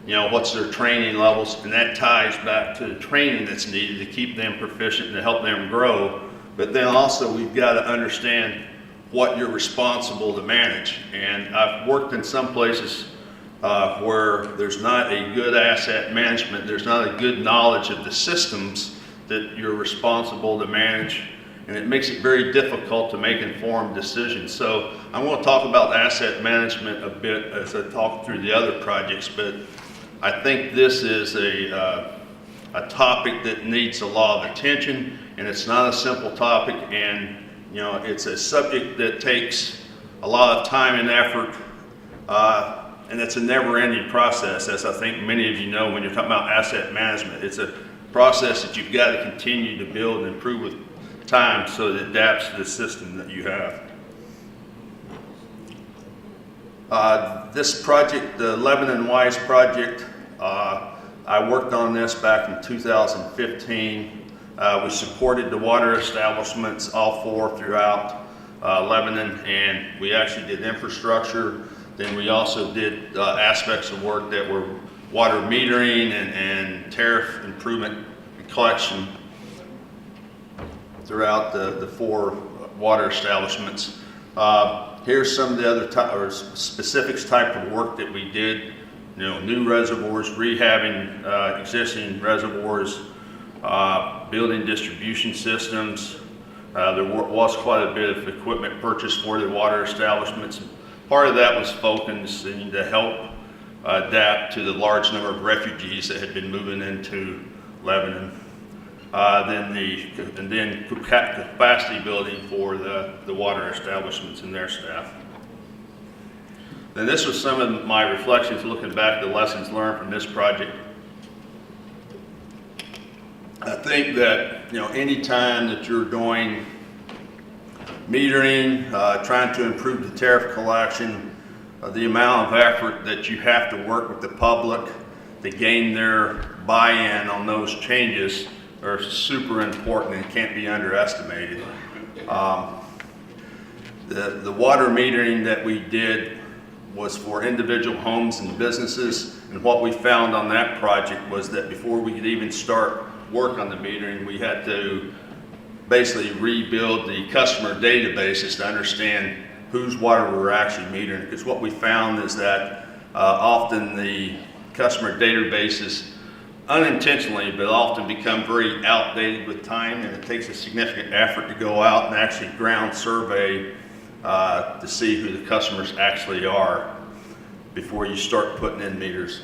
Speaker 6: what's their training levels, and that ties back to the training that's needed to keep them proficient and to help them grow. But then also we've got to understand what you're responsible to manage. And I've worked in some places where there's not a good asset management, there's not a good knowledge of the systems that you're responsible to manage, and it makes it very difficult to make informed decisions. So I want to talk about asset management a bit as I talk through the other projects, but I think this is a topic that needs a lot of attention, and it's not a simple topic, and you know, it's a subject that takes a lot of time and effort, and it's a never-ending process, as I think many of you know when you're talking about asset management. It's a process that you've got to continue to build and improve with time so it adapts to the system that you have. This project, the Lebanon Wise project, I worked on this back in 2015. We supported the water establishments, all 4 throughout Lebanon, and we actually did infrastructure. Then we also did aspects of work that were water metering and tariff improvement and collection throughout the 4 water establishments. Here's some of the other specifics type of work that we did. You know, new reservoirs, rehabbing existing reservoirs, building distribution systems. There was quite a bit of equipment purchased for the water establishments. Part of that was focusing to help adapt to the large number of refugees that had been moving into Lebanon. Then capacity building for the water establishments and their staff. And this was some of my reflections looking back at the lessons learned from this project. I think that, you know, any time that you're doing metering, trying to improve the tariff collection, the amount of effort that you have to work with the public to gain their buy-in on those changes are super important and can't be underestimated. The water metering that we did was for individual homes and businesses, and what we found on that project was that before we could even start work on the metering, we had to basically rebuild the customer databases to understand whose water we were actually metering, because what we found is that often the customer databases unintentionally but often become very outdated with time, and it takes a significant effort to go out and actually ground survey to see who the customers actually are before you start putting in meters.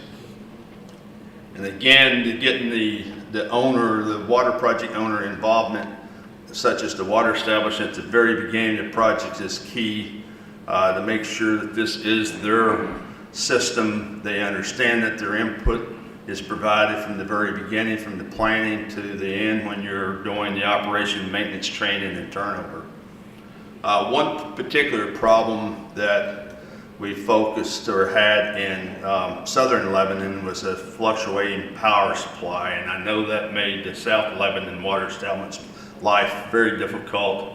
Speaker 6: And again, getting the owner, the water project owner involvement, such as the water establishment at the very beginning of the project, is key to make sure that this is their system. They understand that their input is provided from the very beginning, from the planning to the end when you're doing the operation, maintenance, training, and turnover. One particular problem that we focused or had in southern Lebanon was a fluctuating power supply, and I know that made the South Lebanon water establishment's life very difficult,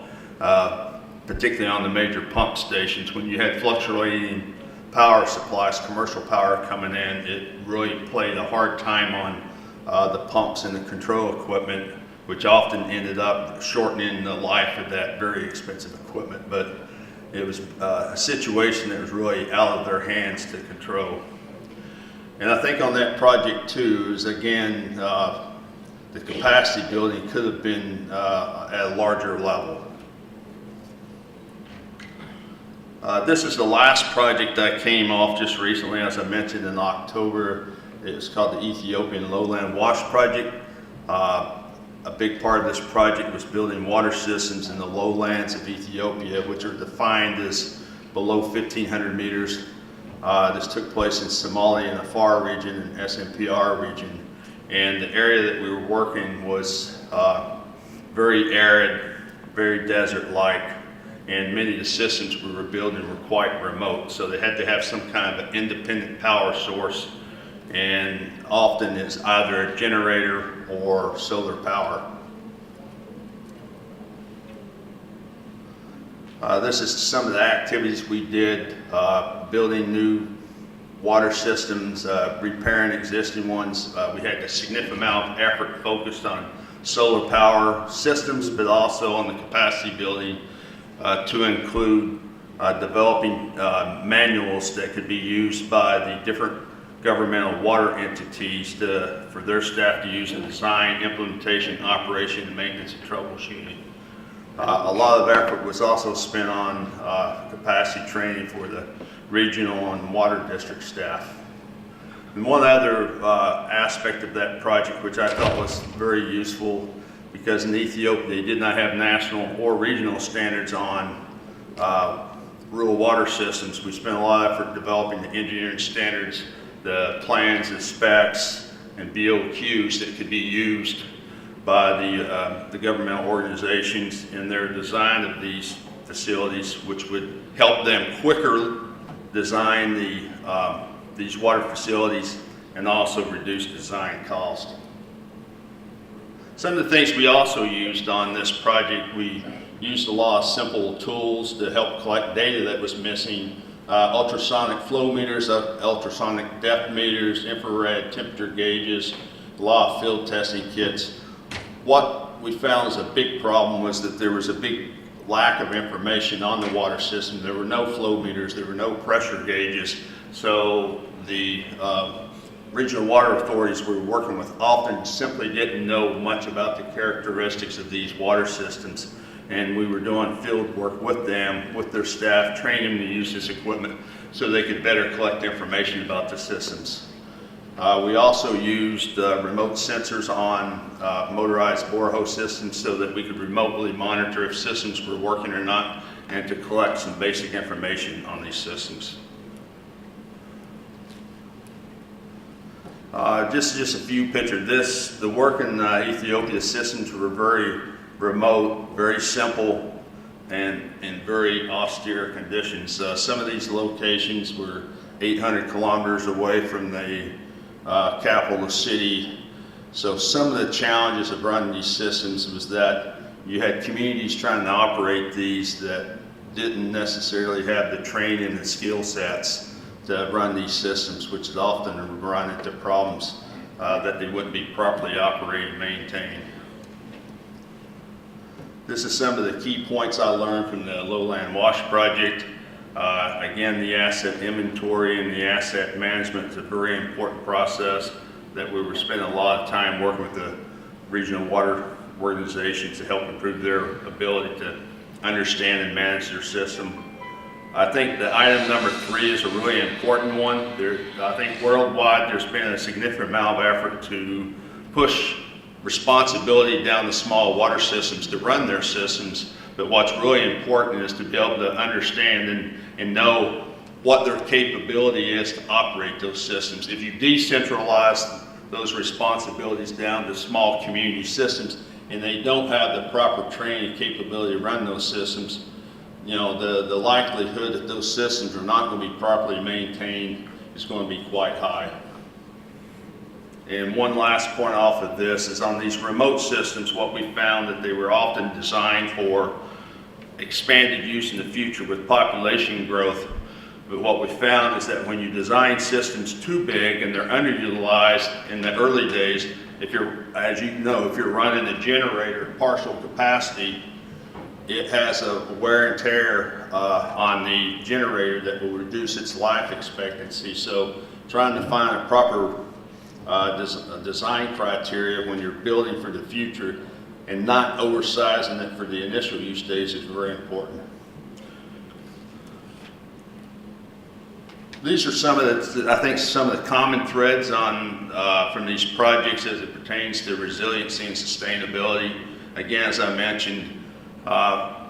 Speaker 6: particularly on the major pump stations. When you had fluctuating power supplies, commercial power coming in, it really played a hard time on the pumps and the control equipment, which often ended up shortening the life of that very expensive equipment. But it was a situation that was really out of their hands to control. And I think on that project too is, again, the capacity building could have been at a larger level. This is the last project that came off just recently, as I mentioned, in October. It's called the Ethiopian Lowland Wash Project. A big part of this project was building water systems in the lowlands of Ethiopia, which are defined as below 1,500 meters. This took place in Somalia and Afar region and SMPR region. And the area that we were working was very arid, very desert-like, and many of the systems we were building were quite remote. So they had to have some kind of an independent power source, and often it's either a generator or solar power. This is some of the activities we did, building new water systems, repairing existing ones. We had a significant amount of effort focused on solar power systems, but also on the capacity building to include developing manuals that could be used by the different governmental water entities for their staff to use in design, implementation, operation, and maintenance and troubleshooting. A lot of effort was also spent on capacity training for the regional and water district staff. And one other aspect of that project, which I thought was very useful, because in Ethiopia they did not have national or regional standards on rural water systems. We spent a lot of effort developing the engineering standards, the plans and specs, and BOQs that could be used by the governmental organizations in their design of these facilities, which would help them quicker design these water facilities and also reduce design cost. Some of the things we also used on this project, we used a lot of simple tools to help collect data that was missing. Ultrasonic flow meters, ultrasonic depth meters, infrared temperature gauges, a lot of field testing kits. What we found as a big problem was that there was a big lack of information on the water system. There were no flow meters, there were no pressure gauges, so the regional water authorities we were working with often simply didn't know much about the characteristics of these water systems. And we were doing field work with them, with their staff, training them to use this equipment so they could better collect information about the systems. We also used remote sensors on motorized borehole systems so that we could remotely monitor if systems were working or not, and to collect some basic information on these systems. Just a few pictures. The work in Ethiopia, systems were very remote, very simple, and in very austere conditions. Some of these locations were 800 kilometers away from the capital city. So some of the challenges of running these systems was that you had communities trying to operate these that didn't necessarily have the training and skill sets to run these systems, which would often run into problems that they wouldn't be properly operated and maintained. This is some of the key points I learned from the Lowland Wash Project. Again, the asset inventory and the asset management is a very important process that we were spending a lot of time working with the regional water organizations to help improve their ability to understand and manage their system. I think the item number 3 is a really important one. I think worldwide there's been a significant amount of effort to push responsibility down the small water systems to run their systems, but what's really important is to be able to understand and know what their capability is to operate those systems. If you decentralize those responsibilities down to small community systems and they don't have the proper training and capability to run those systems, you know, the likelihood that those systems are not going to be properly maintained is going to be quite high. And one last point off of this is on these remote systems, what we found that they were often designed for expanded use in the future with population growth. But what we found is that when you design systems too big and they're underutilized in the early days, as you know, if you're running a generator at partial capacity, it has a wear and tear on the generator that will reduce its life expectancy. So trying to find a proper design criteria when you're building for the future and not oversizing it for the initial use days is very important. These are some of the common threads on from these projects as it pertains to resiliency and sustainability. Again, as I mentioned, that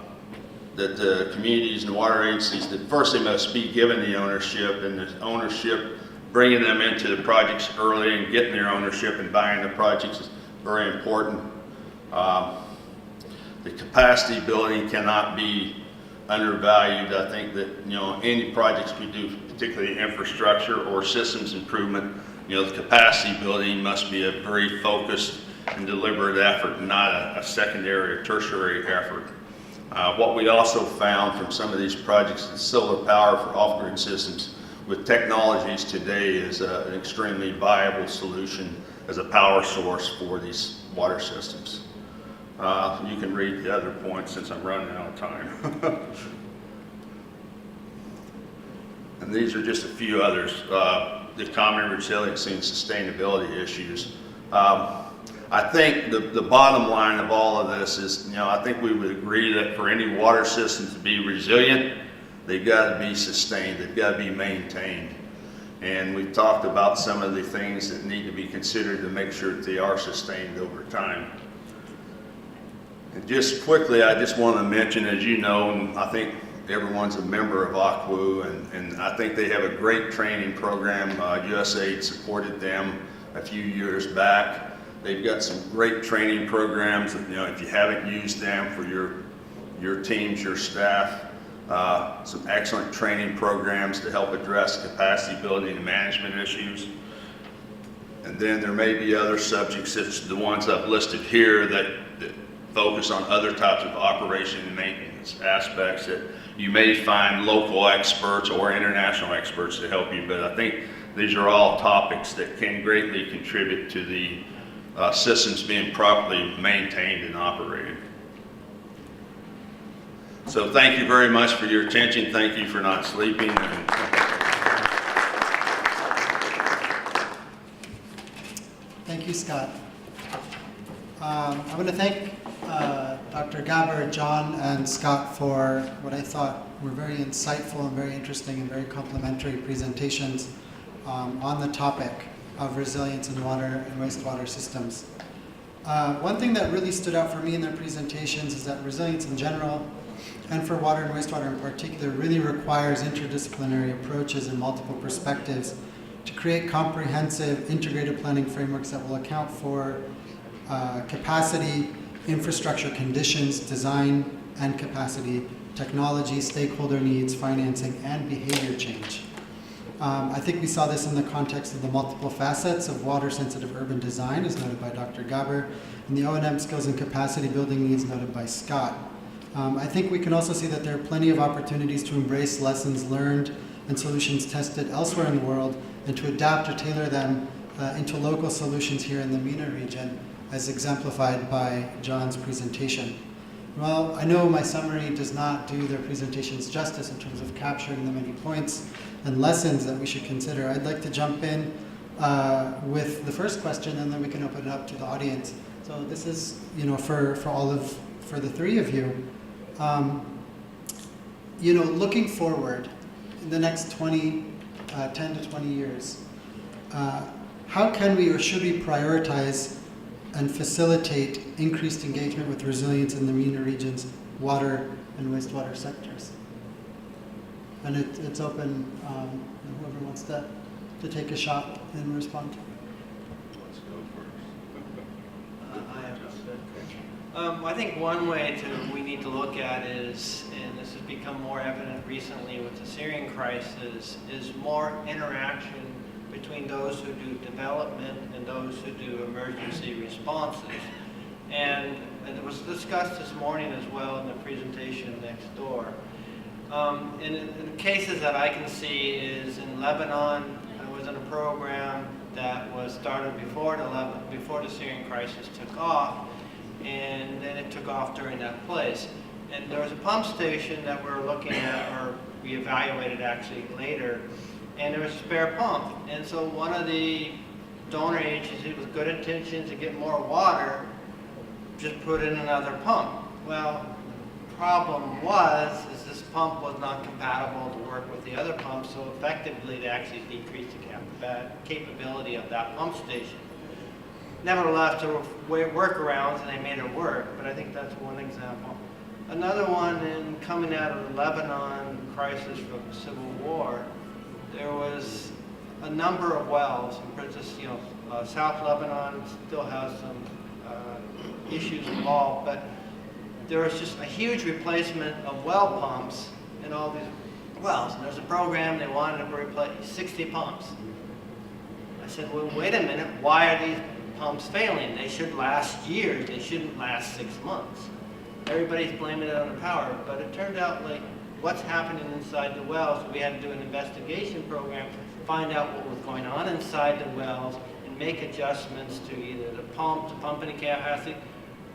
Speaker 6: the communities and water agencies, that first they must be given the ownership, and the ownership, bringing them into the projects early and getting their ownership and buying the projects is very important. The capacity building cannot be undervalued. I think that, you know, any projects we do, particularly infrastructure or systems improvement, you know, the capacity building must be a very focused and deliberate effort, not a secondary or tertiary effort. What we also found from some of these projects is solar power for off-grid systems with technologies today is an extremely viable solution as a power source for these water systems. You can read the other points since I'm running out of time. And these are just a few others. The common resiliency and sustainability issues. I think the bottom line of all of this is, I think we would agree that for any water system to be resilient, they've got to be sustained, they've got to be maintained. And we've talked about some of the things that need to be considered to make sure that they are sustained over time. And just quickly, I just want to mention, as you know, and I think everyone's a member of ACWU, and I think they have a great training program. USAID supported them a few years back. They've got some great training programs that, if you haven't used them for your teams, your staff, some excellent training programs to help address capacity building and management issues. And then there may be other subjects, such as the ones I've listed here, that focus on other types of operation and maintenance aspects that you may find local experts or international experts to help you. But I think these are all topics that can greatly contribute to the systems being properly maintained and operated. So thank you very much for your attention. Thank you for not sleeping.
Speaker 1: Thank you, Scott. I want to thank Dr. Gaber, John, and Scott for what I thought were very insightful and very interesting and very complimentary presentations on the topic of resilience in water and wastewater systems. One thing that really stood out for me in their presentations is that resilience in general, and for water and wastewater in particular, really requires interdisciplinary approaches and multiple perspectives to create comprehensive, integrated planning frameworks that will account for capacity, infrastructure conditions, design and capacity, technology, stakeholder needs, financing, and behavior change. I think we saw this in the context of the multiple facets of water-sensitive urban design, as noted by Dr. Gaber, and the O&M skills and capacity building needs noted by Scott. I think we can also see that there are plenty of opportunities to embrace lessons learned and solutions tested elsewhere in the world and to adapt or tailor them into local solutions here in the MENA region, as exemplified by John's presentation. Well, I know my summary does not do their presentations justice in terms of capturing the many points and lessons that we should consider. I'd like to jump in with the first question, and then we can open it up to the audience. So this is, for the three of you. Looking forward in the next 10 to 20 years, how can we or should we prioritize and facilitate increased engagement with resilience in the MENA region's water and wastewater sectors? And it's open, whoever wants to take a shot and respond.
Speaker 6: Let's go first.
Speaker 5: I think one way we need to look at is, and this has become more evident recently with the Syrian crisis, is more interaction between those who do development and those who do emergency responses. And it was discussed this morning as well in the presentation next door. In the cases that I can see is in Lebanon, I was in a program that was started before the Syrian crisis took off, and then it took off during that place. And there was a pump station that we're looking at, or we evaluated actually later, and there was a spare pump. And so one of the donor agencies with good intentions to get more water just put in another pump. Well, the problem is this pump was not compatible to work with the other pumps, so effectively they actually decreased the capability of that pump station. Nevertheless, there were workarounds and they made it work, but I think that's one example. Another one, in coming out of the Lebanon crisis from the Civil War, there was a number of wells, and South Lebanon still has some issues involved, but there was just a huge replacement of well pumps in all these wells. And there's a program, they wanted to replace 60 pumps. I said, well, wait a minute, why are these pumps failing? They should last years, they shouldn't last 6 months. Everybody's blaming it on the power, but it turned out like what's happening inside the wells. So we had to do an investigation program, find out what was going on inside the wells, and make adjustments to either the pumping capacity,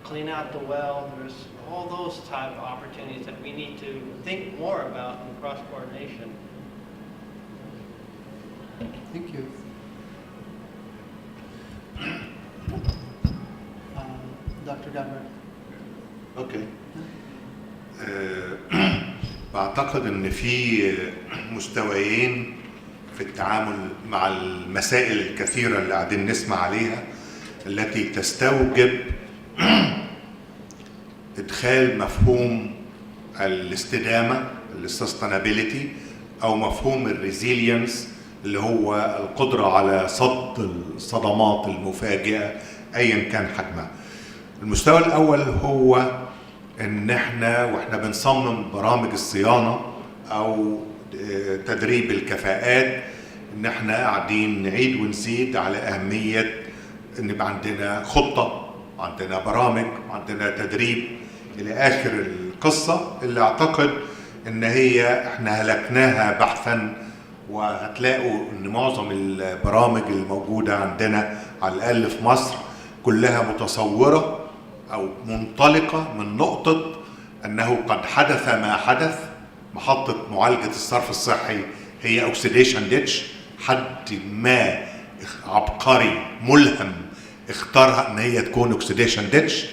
Speaker 5: clean out the well. There's all those type of opportunities that we need to think more about in cross-coordination.
Speaker 1: Thank you. Dr. Gabbard.
Speaker 2: اوكي. بعتقد ان في مستويين في التعامل مع المسائل الكثيرة اللي قاعدين نسمع عليها التي تستوجب ادخال مفهوم الاستدامة السستينابيليتي او مفهوم الريزيلينس اللي هو القدرة على صد الصدمات المفاجئة ايا كان حجمها. المستوى الاول هو ان واحنا بنصمم برامج الصيانة او تدريب الكفاءات ان احنا قاعدين نعيد ونزيد على اهمية ان يبقى عندنا خطة، عندنا برامج، عندنا تدريب الى اخر القصة اللي اعتقد ان هي احنا هلكناها بحثا. وهتلاقوا ان معظم البرامج الموجودة عندنا على الاقل في مصر كلها متصورة او منطلقة من نقطة انه قد حدث ما حدث. محطة معالجة الصرف الصحي هي اوكسيديشن ديتش، حد ما عبقري ملهم اختارها ان هي تكون اوكسيديشن ديتش،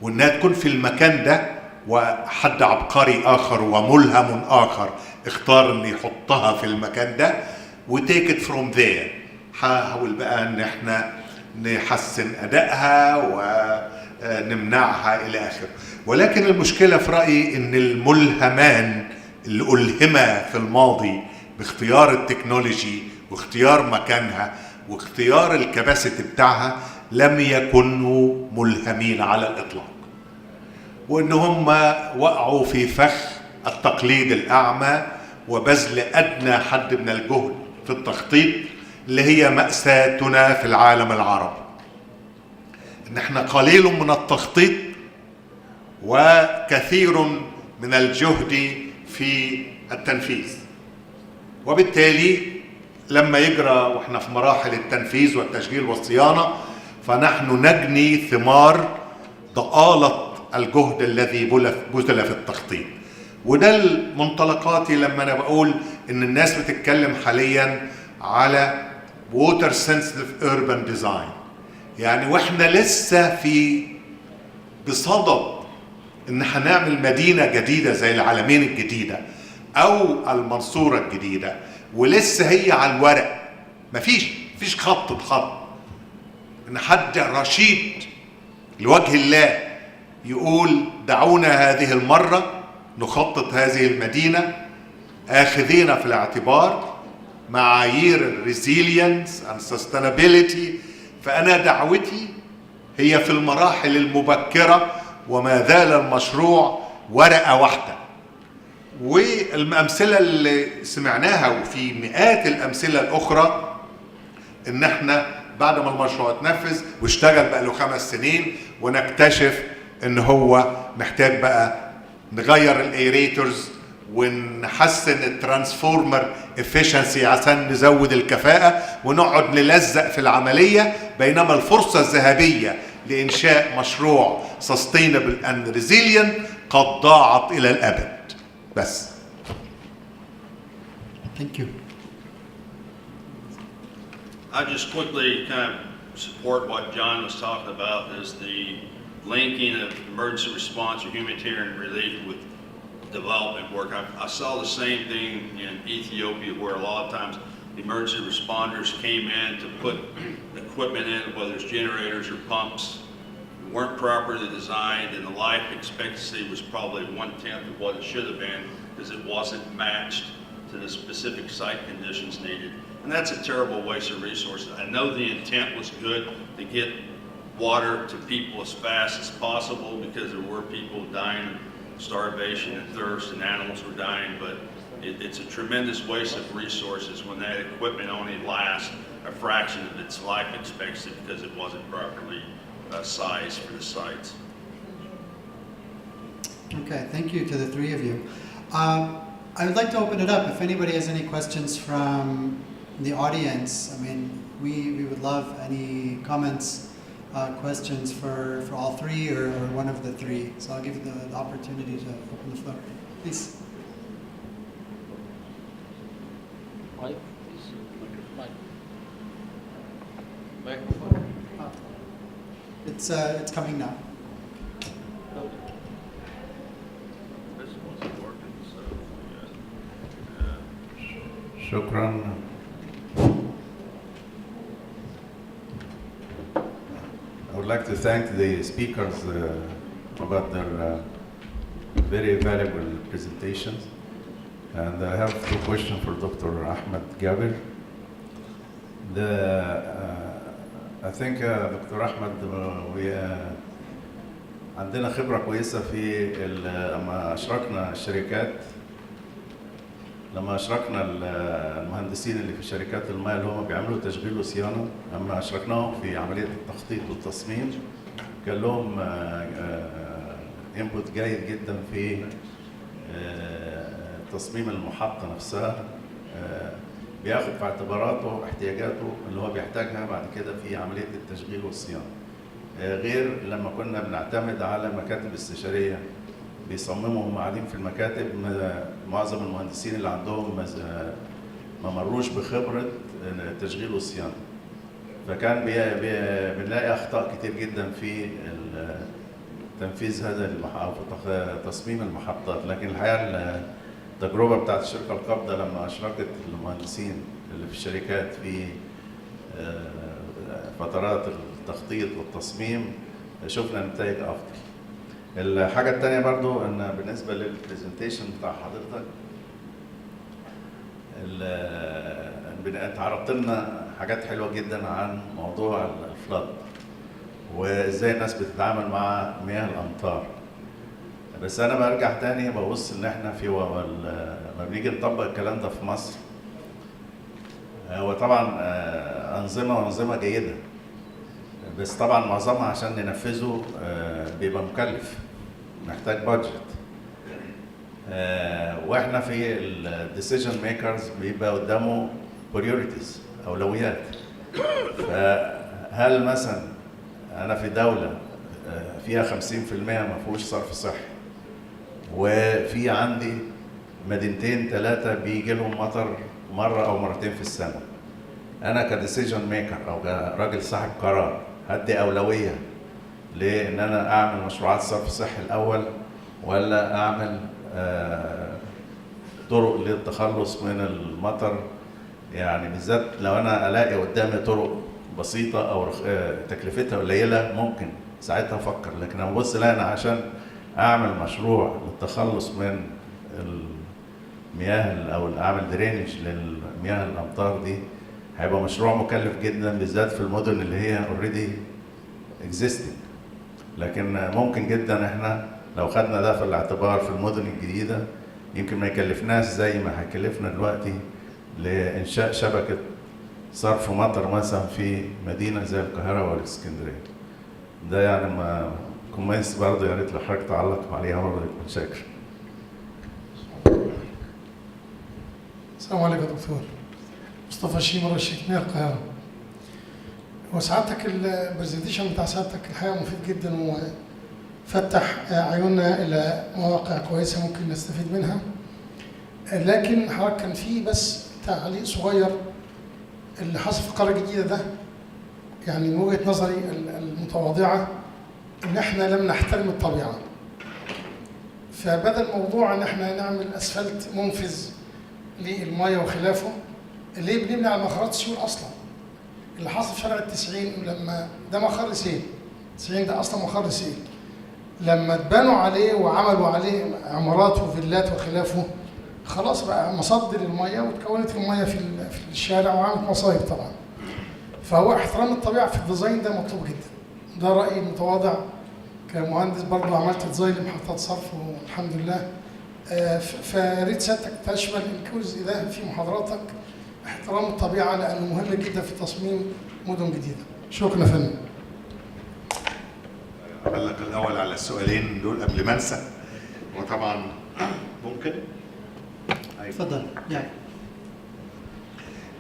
Speaker 2: وانها تكون في المكان ده، وحد عبقري اخر وملهم اخر اختار ان يحطها في المكان ده وتيك ات فروم ذير. حاول بقى ان احنا نحسن ادائها ونمنعها الى اخره. ولكن المشكله في رايي ان الملهمان اللي ألهمها في الماضي باختيار التكنولوجي واختيار مكانها واختيار الكباسيتي بتاعها لم يكونوا ملهمين على الإطلاق، وإن هم وقعوا في فخ التقليد الأعمى وبذل أدنى حد من الجهد في التخطيط، اللي هي مأساتنا في العالم العربي. إن احنا قليل من التخطيط وكثير من الجهد في التنفيذ، وبالتالي لما يجرى واحنا في مراحل التنفيذ والتشغيل والصيانة فنحن نجني ثمار ضآلة الجهد الذي بذل في التخطيط. وده المنطلقاتي لما انا بقول ان الناس بتتكلم حاليا على water sensitive urban design، يعني واحنا لسه بصدد ان هنعمل مدينة جديدة زي العلمين الجديدة او المنصورة الجديدة، ولسه هي على الورق، مفيش خط ان حد رشيد لوجه الله يقول دعونا هذه المرة نخطط هذه المدينة آخذين في الاعتبار معايير الريزيلينس and sustainability. فأنا دعوتي هي في المراحل المبكرة وما زال المشروع ورقة واحدة. والأمثلة اللي سمعناها وفي مئات الأمثلة الأخرى إن احنا بعد ما المشروع اتنفذ واشتغل بقى له 5 سنين ونكتشف إن هو محتاج بقى نغير الايريتورز ونحسن الترانسفورمر افيشنسي عشان نزود الكفاءة ونقعد نلزق في العملية، بينما الفرصة الذهبية لإنشاء مشروع sustainable and resilient قد ضاعت إلى الأبد. بس.
Speaker 1: Thank you.
Speaker 6: I just quickly kind of support what John was talking about, is the linking of emergency response or humanitarian relief with development work. I saw the same thing in Ethiopia, where a lot of times the emergency responders came in to put equipment in, whether it's generators or pumps, weren't properly designed, and the life expectancy was probably 1/10 of what it should have been because it wasn't matched to the specific site conditions needed. And that's a terrible waste of resources. I know the intent was good to get water to people as fast as possible because there were people dying of starvation and thirst and animals were dying, but it's a tremendous waste of resources when that equipment only lasts a fraction of its life expectancy because it wasn't properly sized for the sites.
Speaker 1: Okay, thank you to the three of you. I would like to open it up. If anybody has any questions from the audience, I mean, we would love any comments, questions for all three or one of the three. So I'll give you the opportunity to open the floor. Please.
Speaker 3: Mike, please. Mike. مايكروفون.
Speaker 1: It's coming now.
Speaker 7: شكرا. I would like to thank the speakers about their very valuable presentations. And I have two questions for Dr. Ahmed Gabir. I think Dr. Ahmed we عندنا خبرة كويسة في لما أشركنا الشركات، لما أشركنا المهندسين اللي في شركات الماء اللي هم بيعملوا تشغيل وصيانة، لما أشركناهم في عملية التخطيط والتصميم كان لهم input جيد جدا في تصميم المحطة نفسها، بياخد في اعتباراته احتياجاته اللي هو بيحتاجها بعد كده في عملية التشغيل والصيانة. غير لما كنا بنعتمد على مكاتب استشارية بيصمموا هم قاعدين في المكاتب، معظم المهندسين اللي عندهم ما مروش بخبرة تشغيل وصيانة، فكان بنلاقي أخطاء كتير جدا في تنفيذ هذا تصميم المحطات. لكن الحقيقة التجربة بتاعت الشركة القابضة لما أشركت المهندسين اللي في الشركات في فترات التخطيط والتصميم شفنا نتائج أفضل. الحاجة التانية برضو إن بالنسبة للبرزنتيشن بتاع حضرتك اتعرضت لنا حاجات حلوة جدا عن موضوع الفلاد وإزاي الناس بتتعامل مع مياه الأمطار. بس أنا برجع تاني ببص إن إحنا في لما بنيجي نطبق الكلام ده في مصر، هو طبعا أنظمة جيدة، بس طبعا معظمها عشان ننفذه بيبقى مكلف، محتاج بادجت، واحنا في الديسيجن ميكرز بيبقى قدامه بريوريتيز، اولويات. فهل مثلا انا في دوله فيها 50% ما فيهوش صرف صحي، وفي عندي مدينتين ثلاثه بيجي لهم مطر مره او مرتين في السنه، انا كديسيجن ميكر او كراجل صاحب قرار هدي اولويه لان انا اعمل مشروعات صرف صحي الاول، ولا اعمل طرق للتخلص من المطر؟ يعني بالذات لو انا الاقي قدامي طرق بسيطه او تكلفتها قليله ممكن ساعتها افكر. لكن لما ابص لا انا عشان اعمل مشروع للتخلص من المياه او اعمل درينج للمياه الامطار دي، هيبقى مشروع مكلف جدا بالذات في المدن اللي هي اوريدي اكزيستنج. لكن ممكن جدا احنا لو خدنا ده في الاعتبار في المدن الجديده يمكن ما يكلفناش زي ما هيكلفنا دلوقتي لانشاء شبكه صرف مطر مثلا في مدينه زي القاهره والاسكندريه. ده يعني ما كومنتس برضه يا ريت لو حضرتك تعلق عليها برضه يكون شاكر.
Speaker 8: السلام عليكم يا دكتور. مصطفى شيمر رشيد من القاهره. وسعادتك البرزنتيشن بتاع سعادتك الحقيقه مفيد جدا وفتح عيوننا الى مواقع كويسه ممكن نستفيد منها. لكن حضرتك كان في بس تعليق صغير اللي حصل في القاره الجديده ده، يعني من وجهه نظري المتواضعه ان احنا لم نحترم الطبيعه. فبدل موضوع ان احنا نعمل اسفلت منفذ للميه وخلافه، ليه بنبني على مخارات السيول اصلا؟ اللي حصل في شارع التسعين لما ده مخر سيل، 90 ده اصلا مخر سيل، لما اتبنوا عليه وعملوا عليه عمارات وفيلات وخلافه خلاص بقى مصد للميه وتكونت الميه في الشارع وعملت مصايب طبعا. فهو احترام الطبيعه في الديزاين ده مطلوب جدا. ده رايي المتواضع كمهندس برضه عملت ديزاين لمحطات صرف والحمد لله. فريت سيادتك تشمل الجزء ده في محاضراتك، احترام الطبيعه لانه مهم جدا في تصميم مدن جديده. شكرا يا فندم.
Speaker 2: أعلق الأول على السؤالين دول قبل ما أنسى. وطبعا ممكن
Speaker 1: اتفضل. يعني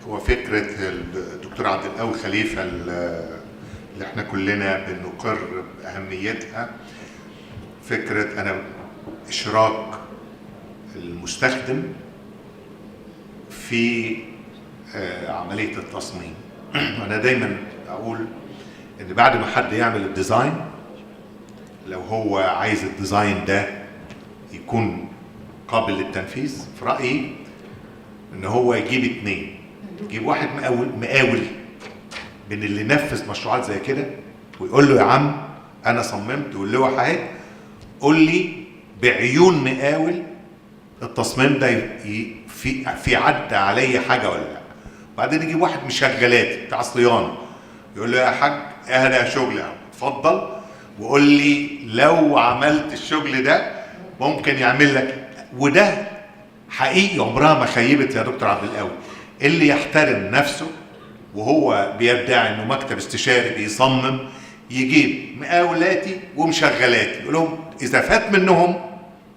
Speaker 2: هو فكرة الدكتور عبد القوي خليفة اللي احنا كلنا بنقر بأهميتها، فكرة أنا إشراك المستخدم في عملية التصميم. أنا دايما اقول ان بعد ما حد يعمل الديزاين، لو هو عايز الديزاين ده يكون قابل للتنفيذ، في رأيي ان هو يجيب اتنين، يجيب واحد مقاول من اللي نفذ مشروعات زي كده ويقول له يا عم انا صممت واللوحه اهي، قول لي بعيون مقاول التصميم ده في عدى عليه حاجه ولا لا. بعدين يجيب واحد مشغلات بتاع صيانه يقول له يا حاج اهدى شغل اهو اتفضل وقول لي لو عملت الشغل ده ممكن يعمل لك. وده حقيقي عمرها ما خيبت يا دكتور عبد القوي. اللي يحترم نفسه وهو بيدعي انه مكتب استشاري بيصمم، يجيب مقاولاتي ومشغلاتي يقول لهم اذا فات منهم،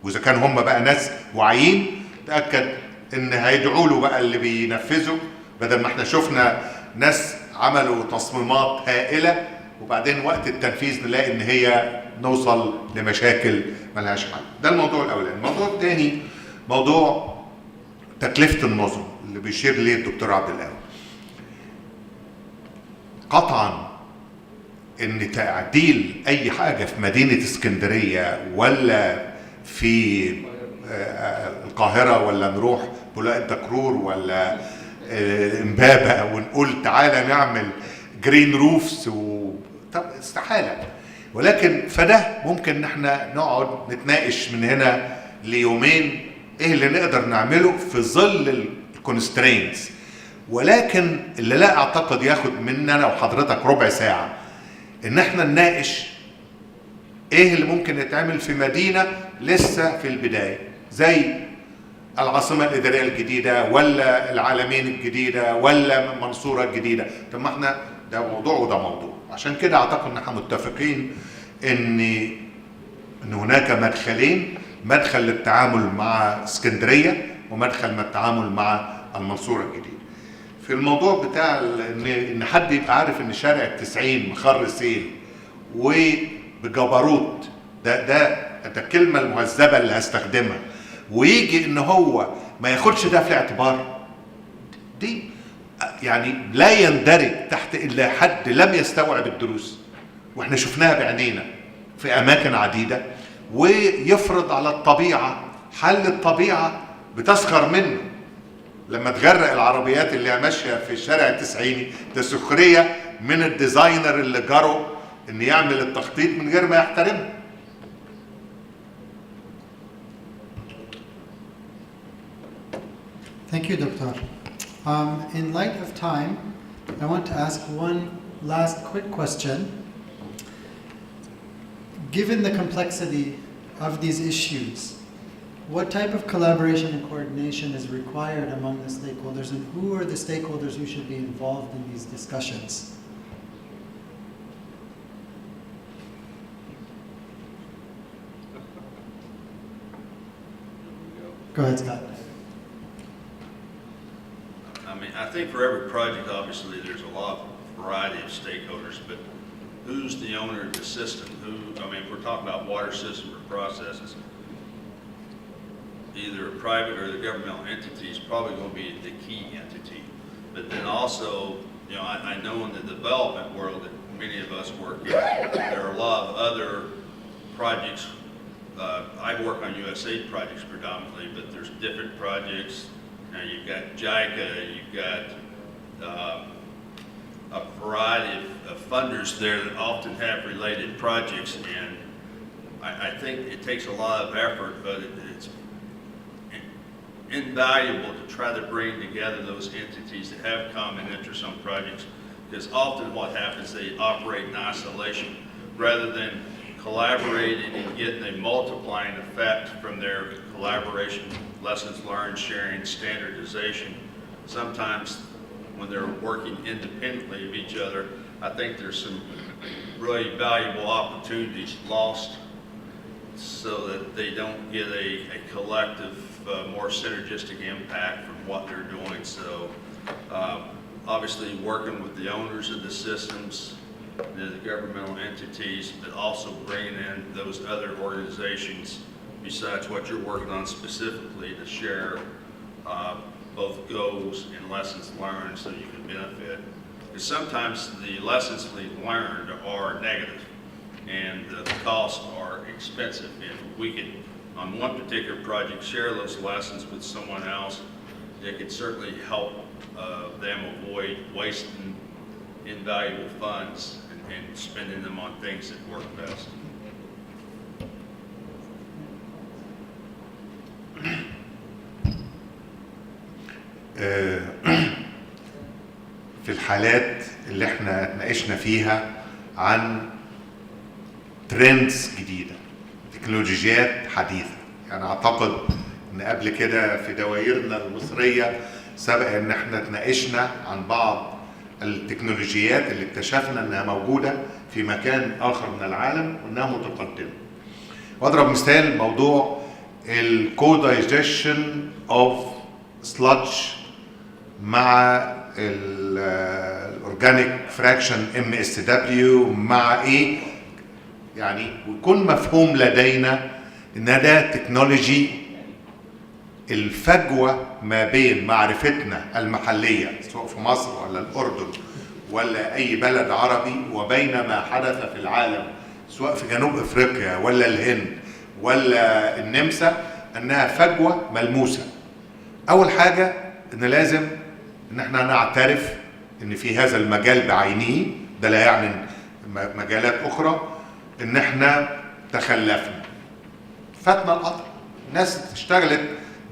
Speaker 2: واذا كان هم بقى ناس واعيين، تاكد ان هيدعوا له بقى اللي بينفذوا، بدل ما احنا شفنا ناس عملوا تصميمات هائله وبعدين وقت التنفيذ نلاقي ان هي نوصل لمشاكل ملهاش حل. ده الموضوع الاولاني. الموضوع الثاني موضوع تكلفه النظم اللي بيشير ليه الدكتور عبد القوي. قطعا ان تعديل اي حاجه في مدينه اسكندريه ولا في القاهره ولا نروح بولاق الدكرور ولا امبابه ونقول تعالى نعمل جرين روفس طب استحاله. ولكن فده ممكن ان احنا نقعد نتناقش من هنا ليومين ايه اللي نقدر نعمله في ظل الكونسترينتس. ولكن اللي لا اعتقد ياخد مننا وحضرتك ربع ساعه ان احنا نناقش ايه اللي ممكن يتعمل في مدينه لسه في البدايه، زي العاصمه الاداريه الجديده ولا العالمين الجديده ولا منصوره الجديده. طب ما احنا ده موضوع وده موضوع. عشان كده اعتقد ان احنا متفقين ان هناك مدخلين، مدخل للتعامل مع اسكندريه ومدخل للتعامل مع المنصوره الجديده. في الموضوع بتاع ان حد يبقى عارف ان شارع ال90 مخر سيل وبجبروت، ده الكلمه المهذبه اللي هستخدمها، ويجي ان هو ما ياخدش ده في الاعتبار، دي يعني لا يندرج تحت الا حد لم يستوعب الدروس، واحنا شفناها بعينينا في اماكن عديده، ويفرض على الطبيعه حل الطبيعه بتسخر منه. لما تغرق العربيات اللي ماشيه في الشارع التسعيني، ده سخريه من الديزاينر اللي جروا ان يعمل التخطيط من غير ما يحترمه.
Speaker 1: Thank you, Doctor. In light of time, I want to ask one last quick question. Given the complexity of these issues, what type of collaboration and coordination is required among the stakeholders, and who are the stakeholders who should be involved in these discussions? Go ahead, Scott.
Speaker 6: I mean, I think for every project, obviously, there's a lot of variety of stakeholders, but who's the owner of the system? I mean, if we're talking about water system or processes, either a private or the governmental entity is probably going to be the key entity. But then also, you know, I know in the development world that many of us work in, there are a lot of other projects. I work on USAID projects predominantly, but there's different projects. Now you've got JICA, you've got a variety of funders there that often have related projects, and I think it takes a lot of effort, but it's invaluable to try to bring together those entities that have common interests on projects, because often what happens, they operate in isolation rather than collaborating and getting a multiplying effect from their collaboration, lessons learned, sharing, standardization. Sometimes when they're working independently of each other, I think there's some really valuable opportunities lost so that they don't get a collective, more synergistic impact from what they're doing. So obviously working with the owners of the systems, the governmental entities, but also bringing in those other organizations besides what you're working on specifically to share both goals and lessons learned so you can benefit. because sometimes the lessons we learned are negative and the costs are expensive. If we could, on one particular project, share those lessons with someone else, it could certainly help them avoid wasting invaluable funds and spending them on things that work best.
Speaker 2: في الحالات اللي احنا اتناقشنا فيها عن ترندز جديدة، تكنولوجيات حديثة، يعني اعتقد ان قبل كده في دوائرنا المصرية سبق ان احنا اتناقشنا عن بعض التكنولوجيات اللي اكتشفنا انها موجودة في مكان اخر من العالم وانها متقدمة. واضرب مثال موضوع الكودايجيشن اوف سلادج مع الاورجانيك فراكشن MSW مع ايه، يعني ويكون مفهوم لدينا ان ده تكنولوجي الفجوه ما بين معرفتنا المحليه سواء في مصر ولا الاردن ولا اي بلد عربي وبين ما حدث في العالم سواء في جنوب افريقيا ولا الهند ولا النمسا، انها فجوه ملموسه. اول حاجه ان لازم ان احنا نعترف ان في هذا المجال بعينه، ده لا يعني مجالات اخرى، ان احنا تخلفنا، فاتنا القطر. الناس اشتغلت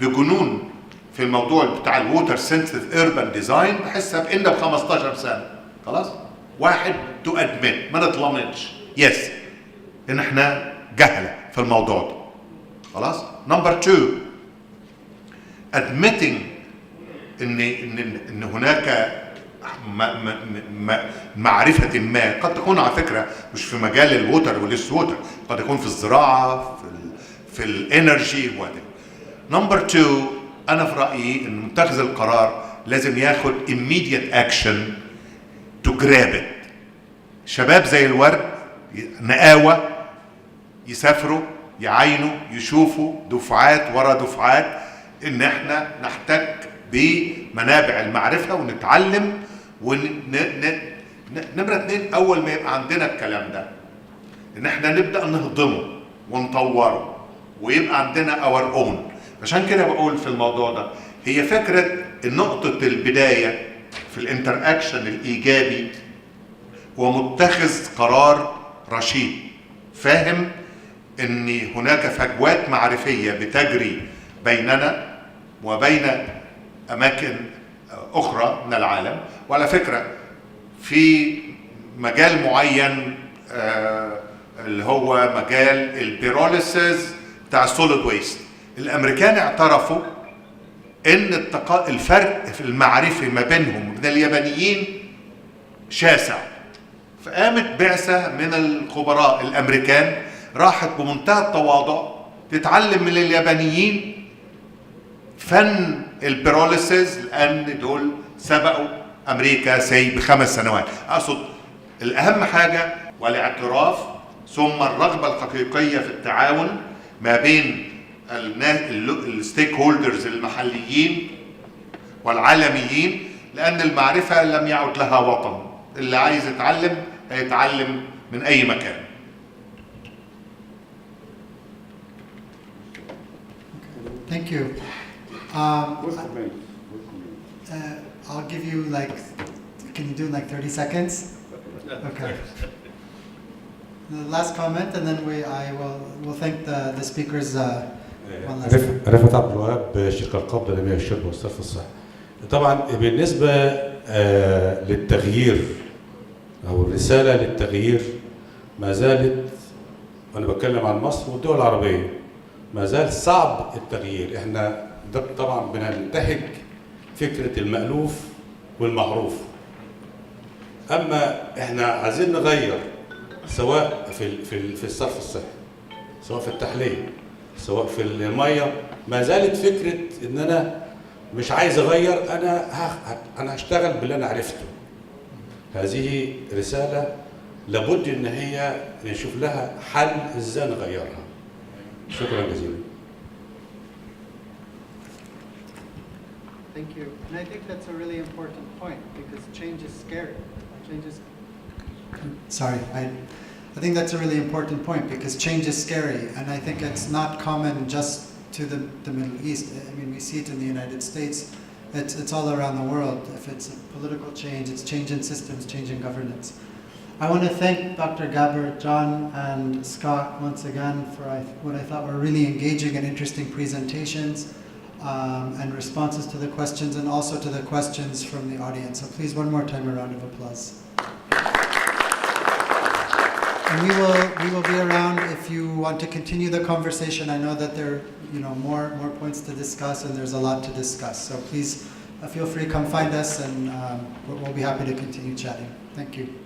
Speaker 2: بجنون في الموضوع بتاع الووتر سنسيتيف ايربان ديزاين بحسها بقلنا ب 15 سنه. خلاص؟ واحد تو ادمت، ما نتلمطش يس ان احنا جهله في الموضوع ده. خلاص؟ نمبر 2 admitting ان هناك معرفة ما قد تكون على فكرة مش في مجال الووتر والليس ووتر، قد يكون في الزراعة في الانرجي وهذا. نمبر 2 انا في رأيي ان متخذ القرار لازم ياخد immediate action to grab it. شباب زي الورد نقاوة يسافروا يعينوا يشوفوا دفعات ورا دفعات ان احنا نحتك بمنابع المعرفة ونتعلم نمرة 2 اول ما يبقى عندنا الكلام ده ان احنا نبدأ نهضمه ونطوره ويبقى عندنا اور اون. عشان كده بقول في الموضوع ده هي فكرة نقطة البداية في الانتر اكشن الايجابي ومتخذ قرار رشيد، فاهم ان هناك فجوات معرفية بتجري بيننا وبين اماكن اخرى من العالم. وعلى فكرة في مجال معين اللي هو مجال البيروليسيس بتاع السوليد ويست، الامريكان اعترفوا ان الفرق في المعرفي ما بينهم وبين اليابانيين شاسع، فقامت بعثة من الخبراء الامريكان راحت بمنتهى التواضع تتعلم من اليابانيين فن البيروليسيس، لان دول سبقوا امريكا ب5 سنوات. اقصد الاهم حاجه والاعتراف ثم الرغبه الحقيقيه في التعاون ما بين الستيك هولدرز المحليين والعالميين، لان المعرفه لم يعد لها وطن، اللي عايز يتعلم هيتعلم من اي مكان.
Speaker 1: Thank you. I'll give you can you do 30 seconds? Okay. The last comment, and then we'll thank the speakers one last time.
Speaker 9: رفعت عبد الوهاب، شركة القبضة للمياه والشرب والصرف الصحي. طبعا بالنسبة للتغيير أو الرسالة للتغيير ما زالت، وأنا بتكلم عن مصر والدول العربية، ما زال صعب التغيير. احنا طبعا بننتهج فكرة المألوف والمعروف، اما احنا عايزين نغير سواء في الصرف الصحي، سواء في التحلية، سواء في المية، ما زالت فكرة ان انا مش عايز اغير، انا هشتغل باللي انا عرفته. هذه رسالة لابد ان هي نشوف لها حل ازاي نغيرها. شكرا جزيلا.
Speaker 1: Thank you. And I think that's a really important point because change is scary. Change is. Sorry, I think that's a really important point because change is scary, and I think it's not common just to the Middle East. I mean, we see it in the United States. It's all around the world. If it's a political change, it's change in systems, change in governance. I want to thank Dr. Gabbard, John, and Scott once again for what I thought were really engaging and interesting presentations and responses to the questions, and also to the questions from the audience. So please, one more time, a round of applause. And we will be around if you want to continue the conversation. I know that there are more points to discuss, and there's a lot to discuss. So please feel free to come find us, and we'll be happy to continue chatting. Thank you.